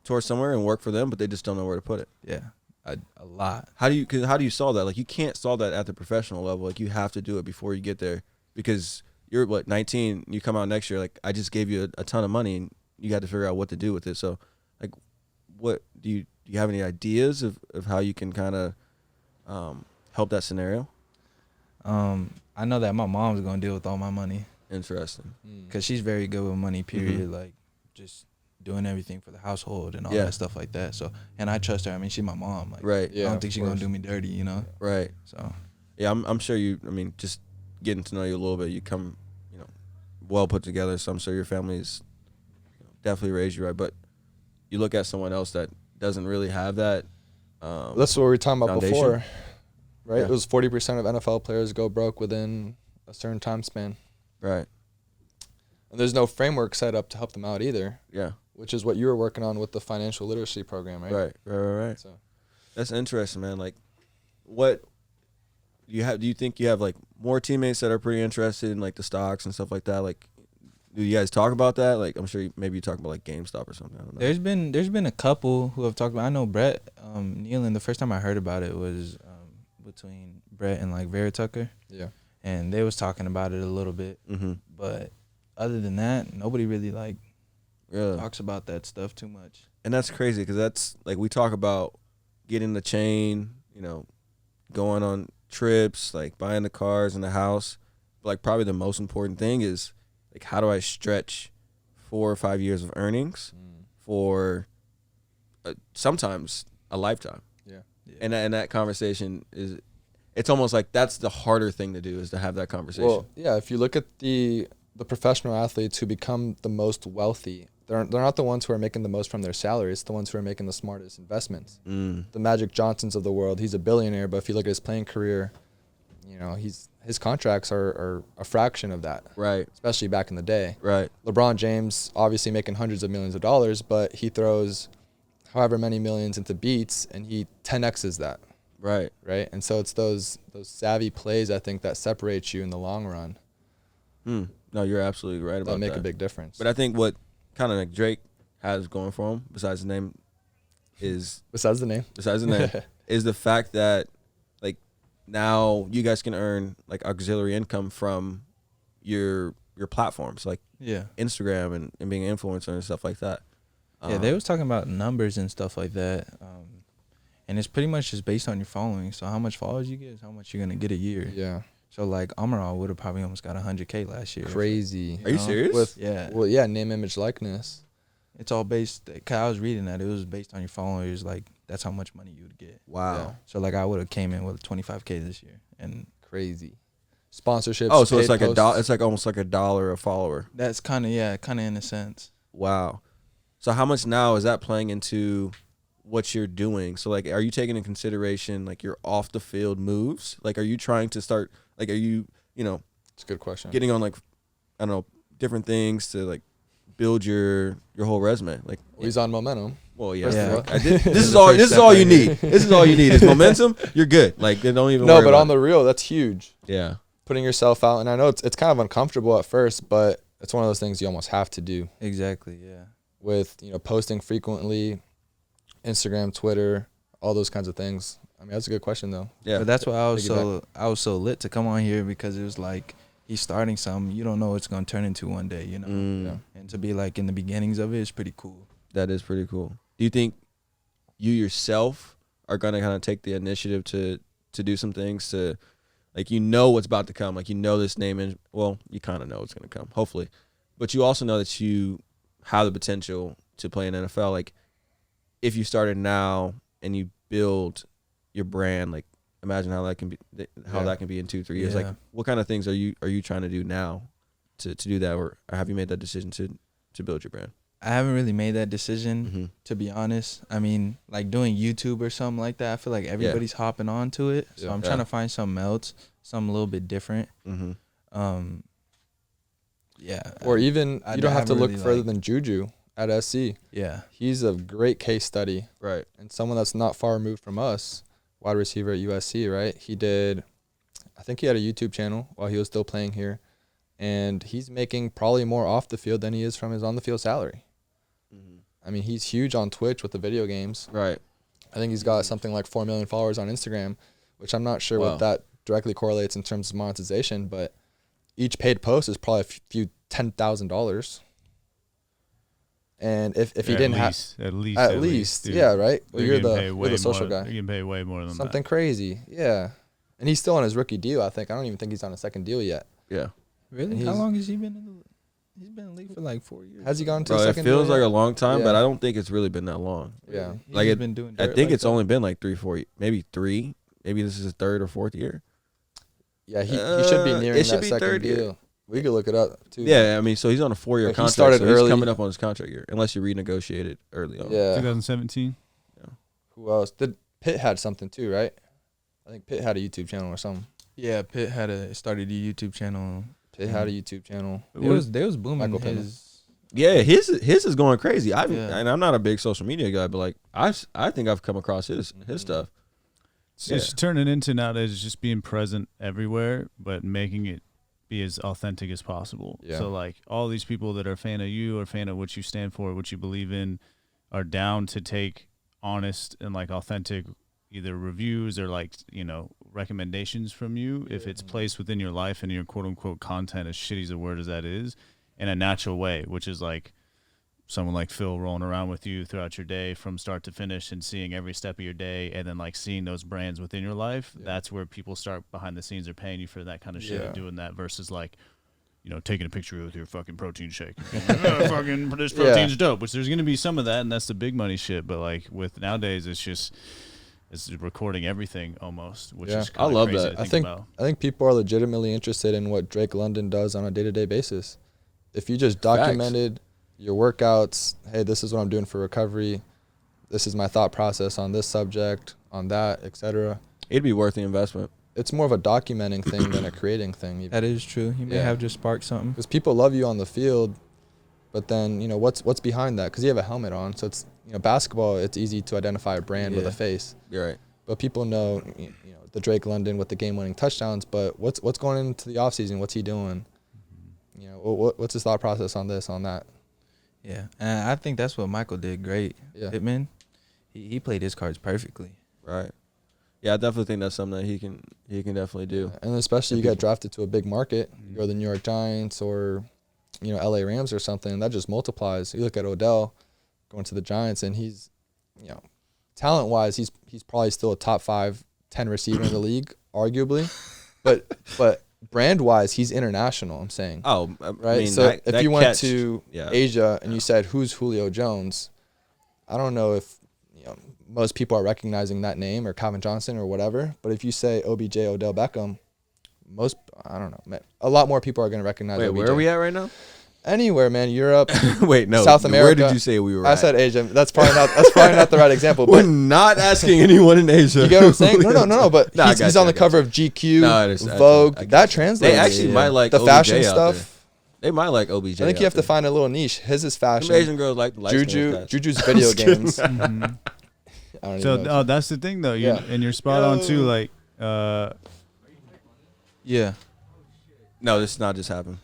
towards somewhere and work for them, but they just don't know where to put it? Yeah, a lot. How do you solve that? Like, you can't solve that at the professional level. Like, you have to do it before you get there, because you're 19. You come out next year. Like, I just gave you a ton of money, and you got to figure out what to do with it. So, like, what do you have any ideas of how you can kind of help that scenario? I know that my mom's gonna deal with all my money. Interesting. Because she's very good with money. Period. Like, just doing everything for the household and all that stuff like that. So, and I trust her. I mean, she's my mom. Like, Right. I don't think she's gonna do me dirty. You know. Right. So. Yeah, I'm sure you. I mean, just getting to know you a little bit, you come, well put together. So I'm sure your family's definitely raised you right. But you look at someone else that doesn't really have that. That's what we were talking about foundation. before, right? Yeah. It was 40% of NFL players go broke within a certain time span. Right. And there's no framework set up to help them out either. Yeah. Which is what you were working on with the financial literacy program, right? Right. So That's interesting, man. Like, what do you think you have like more teammates that are pretty interested in like the stocks and stuff like that? Like, do you guys talk about that? Like, I'm sure maybe you talk about like GameStop or something. I don't know. There's been a couple who have talked about. I know Brett Nealon. The first time I heard about it was between Brett and like Vera Tucker. Yeah. And they was talking about it a little bit. Mm-hmm. But other than that, nobody really like Really? talks about that stuff too much. And that's crazy, because that's like, we talk about getting the chain, going on trips, like buying the cars and the house. But like, probably the most important thing is like, how do I stretch 4 or 5 years of earnings for sometimes a lifetime? Yeah. And that conversation it's almost like that's the harder thing to do, is to have that conversation. Well, yeah, if you look at the professional athletes who become the most wealthy, they're not the ones who are making the most from their salary. It's the ones who are making the smartest investments. The Magic Johnsons of the world, he's a billionaire, but if you look at his playing career, his contracts are a fraction of that. Right. Especially back in the day. Right. LeBron James, obviously making hundreds of millions of dollars, but he throws however many millions into beats, and he 10x's that. Right. Right. And so it's those savvy plays, I think, that separate you in the long run. No, you're absolutely right about that. That make a big difference. But I think what kind of like Drake has going for him, besides the name, is besides the name, is the fact that like now you guys can earn like auxiliary income from your platforms, like Instagram and being an influencer and stuff like that. Yeah, they was talking about numbers and stuff like that. And it's pretty much just based on your following. So how much followers you get is how much you're going to get a year. Yeah. So like Amaral would have probably almost got 100K last year. Crazy. Are you serious? Well, yeah, name, image, likeness. It's all based, cause I was reading that it was based on your followers. Like, that's how much money you would get. Wow. Yeah. So like I would have came in with 25K this year, and crazy sponsorships. Oh, so it's like posts. it's like almost like $1 a follower. that's kind of in a sense. Wow. So how much now is that playing into what you're doing? So like, are you taking in consideration like your off the field moves? Like, are you trying to start, like, are you, It's a good question. getting on like, I don't know, different things to like build your whole resume? Like, He's on momentum. well, yeah. First of all. This is all. This is all you need. This is all you need. Is momentum. You're good. Like, they don't even. No, worry but about on the real, that's huge. yeah. Putting yourself out, and I know it's kind of uncomfortable at first, but it's one of those things you almost have to do. Exactly. Yeah. With posting frequently, Instagram, Twitter, all those kinds of things. I mean, that's a good question though. Yeah. But that's why I was Piggyback. so lit to come on here, because it was like he's starting something you don't know what it's gonna turn into one day, Yeah. And to be like in the beginnings of it is pretty cool. That is pretty cool. Do you think you yourself are gonna kind of take the initiative to do some things to, like, what's about to come, like, this name, and well, you kind of know it's gonna come, hopefully, but you also know that you have the potential to play in NFL. Like, if you started now and you build your brand, like imagine how that can be, that can be in 2-3 years. Like, what kind of things are you trying to do now to do that, or have you made that decision to build your brand? I haven't really made that decision, to be honest. I mean, like doing YouTube or something like that, I feel like everybody's hopping on to it. So I'm trying to find something else, something a little bit different. Or even, you don't have to look further than Juju at SC. Yeah. He's a great case study. Right. And someone that's not far removed from us, wide receiver at USC, right? I think he had a YouTube channel while he was still playing here. And he's making probably more off the field than he is from his on the field salary. I mean, he's huge on Twitch with the video games. Right. I think he's got something like 4 million followers on Instagram, which I'm not sure what that directly correlates in terms of monetization, but each paid post is probably a few $10,000. And if he didn't have at least, yeah, right. Well, you're the social guy. guy. You can pay way more than something crazy, yeah. And he's still on his rookie deal. I don't even think he's on a second deal yet. Yeah. Really? How long has he been in the? He's been in the league for like 4 years. Has he gone to a second? It feels deal like yet? a long time, but I don't think it's really been that long. Yeah. Like he's been doing. I think it's only been like 3-4, maybe 3. Maybe this is his 3rd or 4th year. Yeah, he should be nearing that second deal. Year. We could look it up too. Yeah, I mean, so he's on a 4-year contract. He started early. He's coming up on his contract year, unless you renegotiated early on. Yeah. 2017. Yeah. Who else? Pitt had something too, right? I think Pitt had a YouTube channel or something. Yeah, Pitt started a YouTube channel. Pitt had a YouTube channel. They was booming. His is going crazy. And I'm not a big social media guy, but like I think I've come across his stuff. So it's turning into nowadays just being present everywhere, but making it be as authentic as possible. Yeah. So like all these people that are a fan of you or fan of what you stand for, what you believe in, are down to take honest and like authentic either reviews or like, recommendations from you if it's placed within your life and your quote unquote content, as shitty as a word as that is, in a natural way, which is like someone like Phil rolling around with you throughout your day from start to finish and seeing every step of your day, and then like seeing those brands within your life. That's where people start behind the scenes are paying you for that kind of shit and doing that versus like, taking a picture with your fucking protein shake. Fucking this protein's dope, which there's going to be some of that, and that's the big money shit. But like with nowadays, it's recording everything almost, which is I love crazy that. I think people are legitimately interested in what Drake London does on a day-to-day basis. If you just documented your workouts, hey, this is what I'm doing for recovery, this is my thought process on this subject, on that, etc. It'd be worth the investment. It's more of a documenting thing than a creating thing. That is true. You may have just sparked something. Because people love you on the field, but then what's behind that? Because you have a helmet on, so it's basketball. It's easy to identify a brand with a face. You're right. But people know the Drake London with the game-winning touchdowns. But what's going into the offseason? What's he doing? What's his thought process on this, on that? Yeah, and I think that's what Michael did great. Yeah. Pittman, he played his cards perfectly. Right. Yeah, I definitely think that's something that he can definitely do. And especially you get drafted to a big market, you go to the New York Giants or LA Rams or something, that just multiplies. You look at Odell going to the Giants, and he's talent-wise, he's probably still a top 5-10 receiver in the league, arguably. But brand-wise, he's international, I'm saying. Oh, right? I mean, so if you went to yeah. Asia and you said, who's Julio Jones? I don't know if most people are recognizing that name, or Calvin Johnson or whatever. But if you say OBJ, Odell Beckham, I don't know, a lot more people are going to recognize OBJ. Where are we at right now? Anywhere, man. Europe. Wait, no. South America. Where did you say we were I said Asia. That's probably not the right example. We're not asking anyone in Asia. You get what I'm saying? No. But he's on the cover of GQ, Vogue. That translates. They actually might like the OBJ fashion out stuff. There. They might like OBJ. I think you have to find a little niche. His is fashion. Some Asian girls like Juju's video games. So that's the thing, though. And you're spot on too. Like, yeah. No, this not just happened.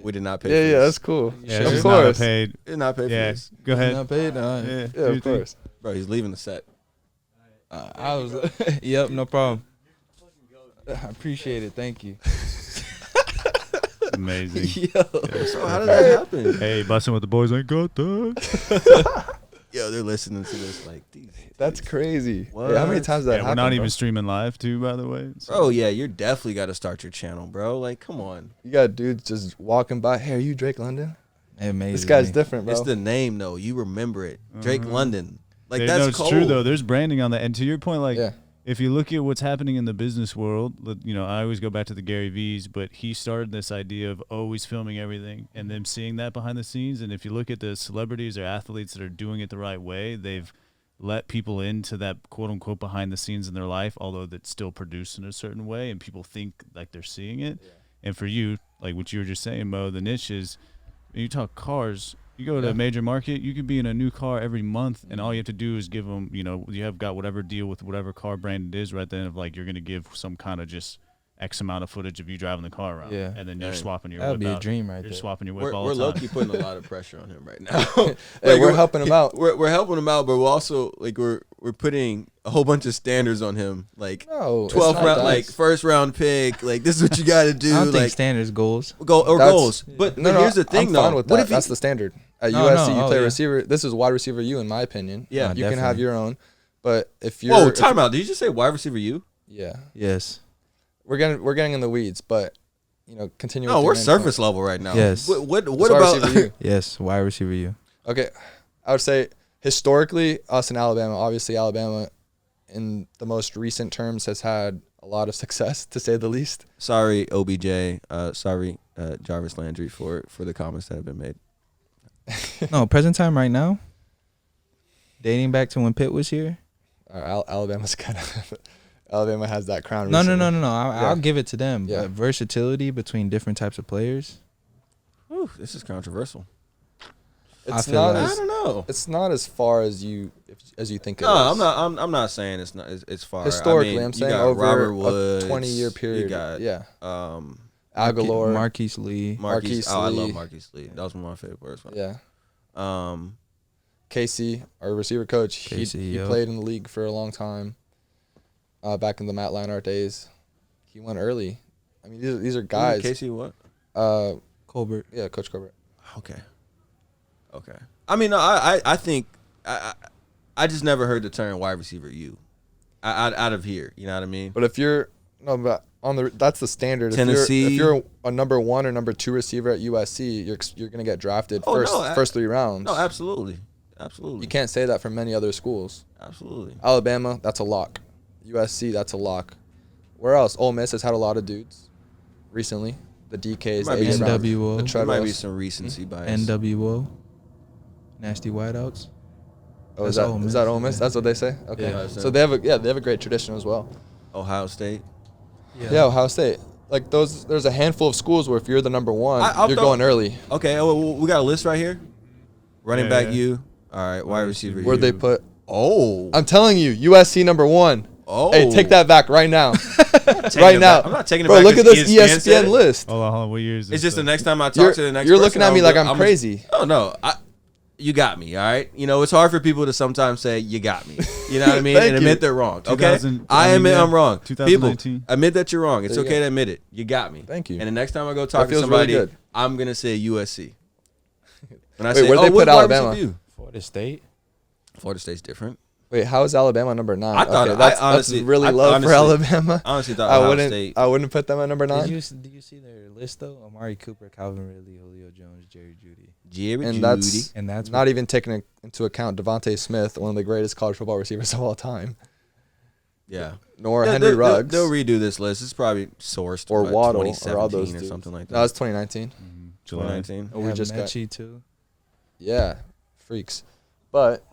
We did not pay. For this. That's cool. Yeah, of course. Not paid. Did not pay for this. Go ahead. Not paid. Yeah, of course. Bro, he's leaving the set. I was. Yep, no problem. I appreciate it. Thank you. Amazing. Yo. So how did that happen? Hey, busting with the boys ain't got that. Yo, they're listening to this like, that's crazy. What? Hey, how many times that happened? We're not bro? even streaming live too, by the way. So. Bro, yeah, you're definitely got to start your channel, bro. Like, come on. You got dudes just walking by. Hey, are you Drake London? Amazing. This guy's different, bro. It's the name, though. You remember it. Drake London. Like, No, that's it's cold. true though. There's branding on that, and to your point, like. Yeah. If you look at what's happening in the business world, you know, I always go back to the Gary V's, but he started this idea of always filming everything and them seeing that behind the scenes. And if you look at the celebrities or athletes that are doing it the right way, they've let people into that quote unquote behind the scenes in their life, although that's still produced in a certain way and people think like they're seeing it. Yeah. And for you, like what you were just saying, Mo, the niche is, when you talk cars, you go to a major market, you could be in a new car every month, and all you have to do is give them, you know, you have got whatever deal with whatever car brand it is right then of like you're going to give some kind of just X amount of footage of you driving the car around. Yeah. And then you're swapping your That would whip be a out. dream right You're there. swapping your whip all We're the time. low-key putting a lot of pressure on him right now. Hey, we're helping him out. We're helping him out, but we're also, like, we're putting a whole bunch of standards on him. Like, No, it's 12th not round, that. like, first round pick. Like, this is what you got to do. I don't like, think standards goals. goals. But No, here's the thing, I'm though. fine with What that. if That's the standard. At No, USC, no, you oh, play yeah. receiver. This is wide receiver you, in my opinion. Yeah. You can have definitely. your own. But if you're, Whoa, time out. Did you just say wide receiver you? Yeah, Yes. we're getting in the weeds, but you know, continue. No, with we're your main surface point. level right now. Yes. What What's about wide receiver you? Yes. Wide receiver you. Okay, I would say historically, us in Alabama, obviously Alabama, in the most recent terms, has had a lot of success, to say the least. Sorry, OBJ. Sorry, Jarvis Landry for the comments that have been made. No, present time right now. Dating back to when Pitt was here. Alabama's kind of Alabama has that crown. No. recently. I'll give it to them. Yeah. But versatility between different types of players. Whew, this is controversial. It's feel not like- I as don't know. it's not as far as you think it No, is. I'm not saying it's not. It's far. Historically, I mean, I'm saying you got over Robert Woods, a 20-year period. You got Aguilar. Marquise Lee. Marquise Oh, I love Lee. Marquise Lee. That was one of my favorite players. Yeah. Casey, our receiver coach, Casey, he yo. played in the league for a long time. Back in the Matt Leinart days, he went early. I mean, these are guys. Casey, what? Colbert. Yeah, Coach Colbert. Okay. I mean, no, I think I just never heard the term wide receiver you out of here. You know what I mean? But if you're but on the that's the standard. Tennessee. If you're a number 1 or number 2 receiver at USC, you're gonna get drafted first 3 rounds. No, absolutely. You can't say that for many other schools. Absolutely. Alabama, that's a lock. USC, that's a lock. Where else? Ole Miss has had a lot of dudes recently. The DKs, Might be AJ Brown, NWO. the There might be Treadwells. some recency bias. NWO. Nasty Whiteouts. Oh, That's is Ole Miss, that Ole Miss? yeah. That's what they say. Okay, Yeah. so they have a great tradition as well. Ohio State. Yeah, Ohio State. Like there's a handful of schools where if you're the number 1, I'll you're throw- going early. Okay, we got a list right here. Running Yeah, back, yeah. you. All right, wide receiver, you. Where'd they put? Oh. I'm telling you, USC number 1. Oh. Hey, take that back right now. Taking right it now. back. I'm not taking it Bro, back look at 'cause this ESPN said ESPN it. list. Hold on, what year is this? It's just the stuff? next time I talk to the next You're person, looking at me like I'm just- crazy. Oh, no. You got me, all right? You know, it's hard for people to sometimes say, you got me. You know what I mean? Thank and admit you. they're wrong, okay? 2000 I admit I'm wrong. 2019. People, admit that you're wrong. It's There you okay go. to admit it. You got me. Thank you. And the next time I go That talk to feels really somebody, good. I'm going to say USC. When I Wait, say, where'd they what put wide Alabama? receiver you? Florida State. Florida State's different. Wait, how is Alabama number 9? I thought- okay, I that's honestly- really I low honestly- for Alabama. I honestly thought I Ohio wouldn't. State. I wouldn't put them at number 9. Did you see their list though? Amari Cooper, Calvin Ridley, Julio Jones, Jerry Judy. Jerry And Judy. And that's not even taking into account Devontae Smith, one of the greatest college football receivers of all time, Yeah. nor They'll- Henry they'll- Ruggs They'll redo this list. It's probably sourced or by Waddle or 2017 all those or dudes. something like that. No, it's 2019. July. 2019. Oh, we just got Mechie too. yeah, freaks. But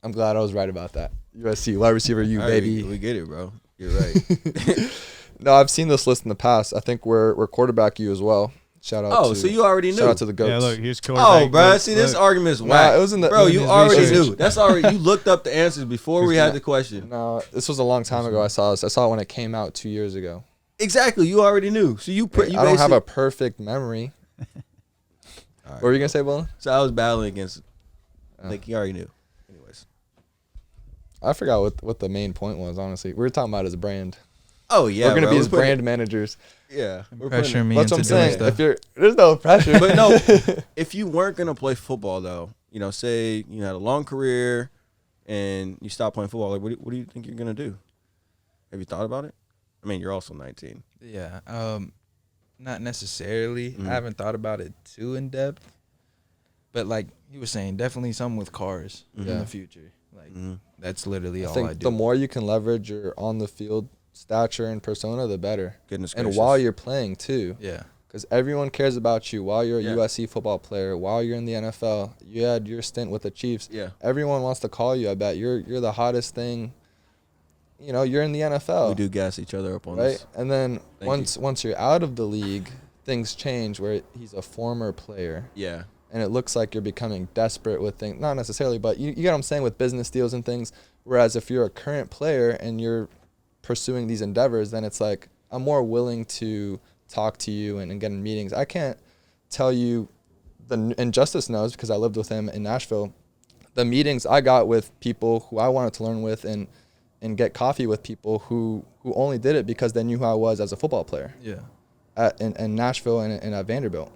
I'm glad I was right about that. USC wide receiver, you All right, baby. we get it, bro. You're right. No, I've seen this list in the past. I think we're quarterback you as well. Shout out. Oh, to, so you already knew. Shout out to the goats. Yeah, look, here's quarterback. Oh, bro. Look, See, this look. argument is Nah, whack. it was in the- bro, in you his already research. knew. That's already. You looked up the answers before we had the question. No, this was a long time ago. I saw this. I saw it when it came out 2 years ago. Exactly. You already knew. So you. I don't have a perfect memory. All right, What were you gonna say, Bola? So I was battling against. Like you already knew. Anyways. I forgot what the main point was. Honestly, we were talking about his brand. Oh yeah. we're gonna bro. be his putting- brand managers. Yeah. We're Pressuring putting- me That's into what I'm doing saying. stuff. If there's no pressure, But no, if you weren't gonna play football though, say you had a long career and you stop playing football, like what do you think you're gonna do? Have you thought about it? I mean, you're also 19. Yeah. Not necessarily. I haven't thought about it too in depth. But like he was saying, definitely something with cars in the future. Like that's literally all I do. The more you can leverage your on the field stature and persona, the better. Goodness and gracious. while you're playing too. Yeah. Because everyone cares about you while you're a USC football player, while you're in the NFL. You had your stint with the Chiefs. Yeah. Everyone wants to call you. I bet you're the hottest thing. You're in the NFL. We do gas each other up on right? this. And then once you're out of the league, things change where he's a former player. Yeah. And it looks like you're becoming desperate with things. Not necessarily, but you get what I'm saying with business deals and things. Whereas if you're a current player and you're pursuing these endeavors, then it's like I'm more willing to talk to you and get in meetings. I can't tell you, and Justice knows because I lived with him in Nashville, the meetings I got with people who I wanted to learn with and get coffee with people who only did it because they knew who I was as a football player. Yeah. In Nashville and at Vanderbilt.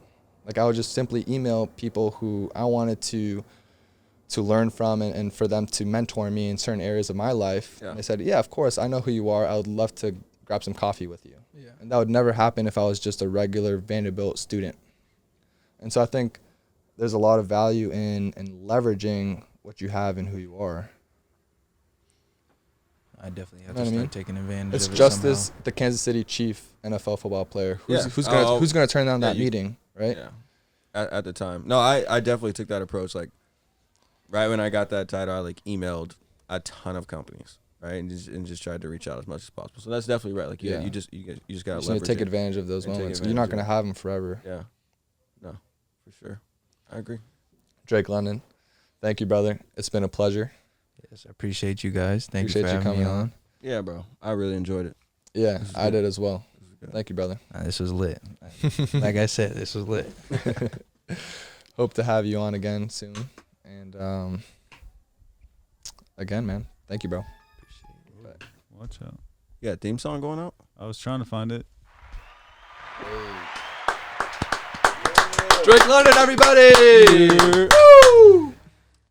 Like I would just simply email people who I wanted to learn from and for them to mentor me in certain areas of my life. Yeah. And they said, yeah, of course, I know who you are. I would love to grab some coffee with you. Yeah. And that would never happen if I was just a regular Vanderbilt student. And so I think there's a lot of value in leveraging what you have and who you are. I definitely have to start taking advantage it's of it Justice, somehow. the Kansas City Chief NFL football player. Who's gonna turn down that meeting, right? Yeah. At the time. No, I definitely took that approach. Like right when I got that title, I like emailed a ton of companies, right? And just tried to reach out as much as possible. So that's definitely right. Like you just gotta leverage take advantage of those moments. You're not gonna have them forever. Yeah. No, for sure. I agree. Drake London, thank you, brother. It's been a pleasure. Yes, I appreciate you guys. Thank you for having me on. Yeah, bro. I really enjoyed it. Yeah, I did as well. Thank you, brother. This was lit. Like I said, this was lit. Hope to have you on again soon. And again, man, thank you, bro. Appreciate it. Watch out. You got a theme song going out? I was trying to find it. Drake London, everybody!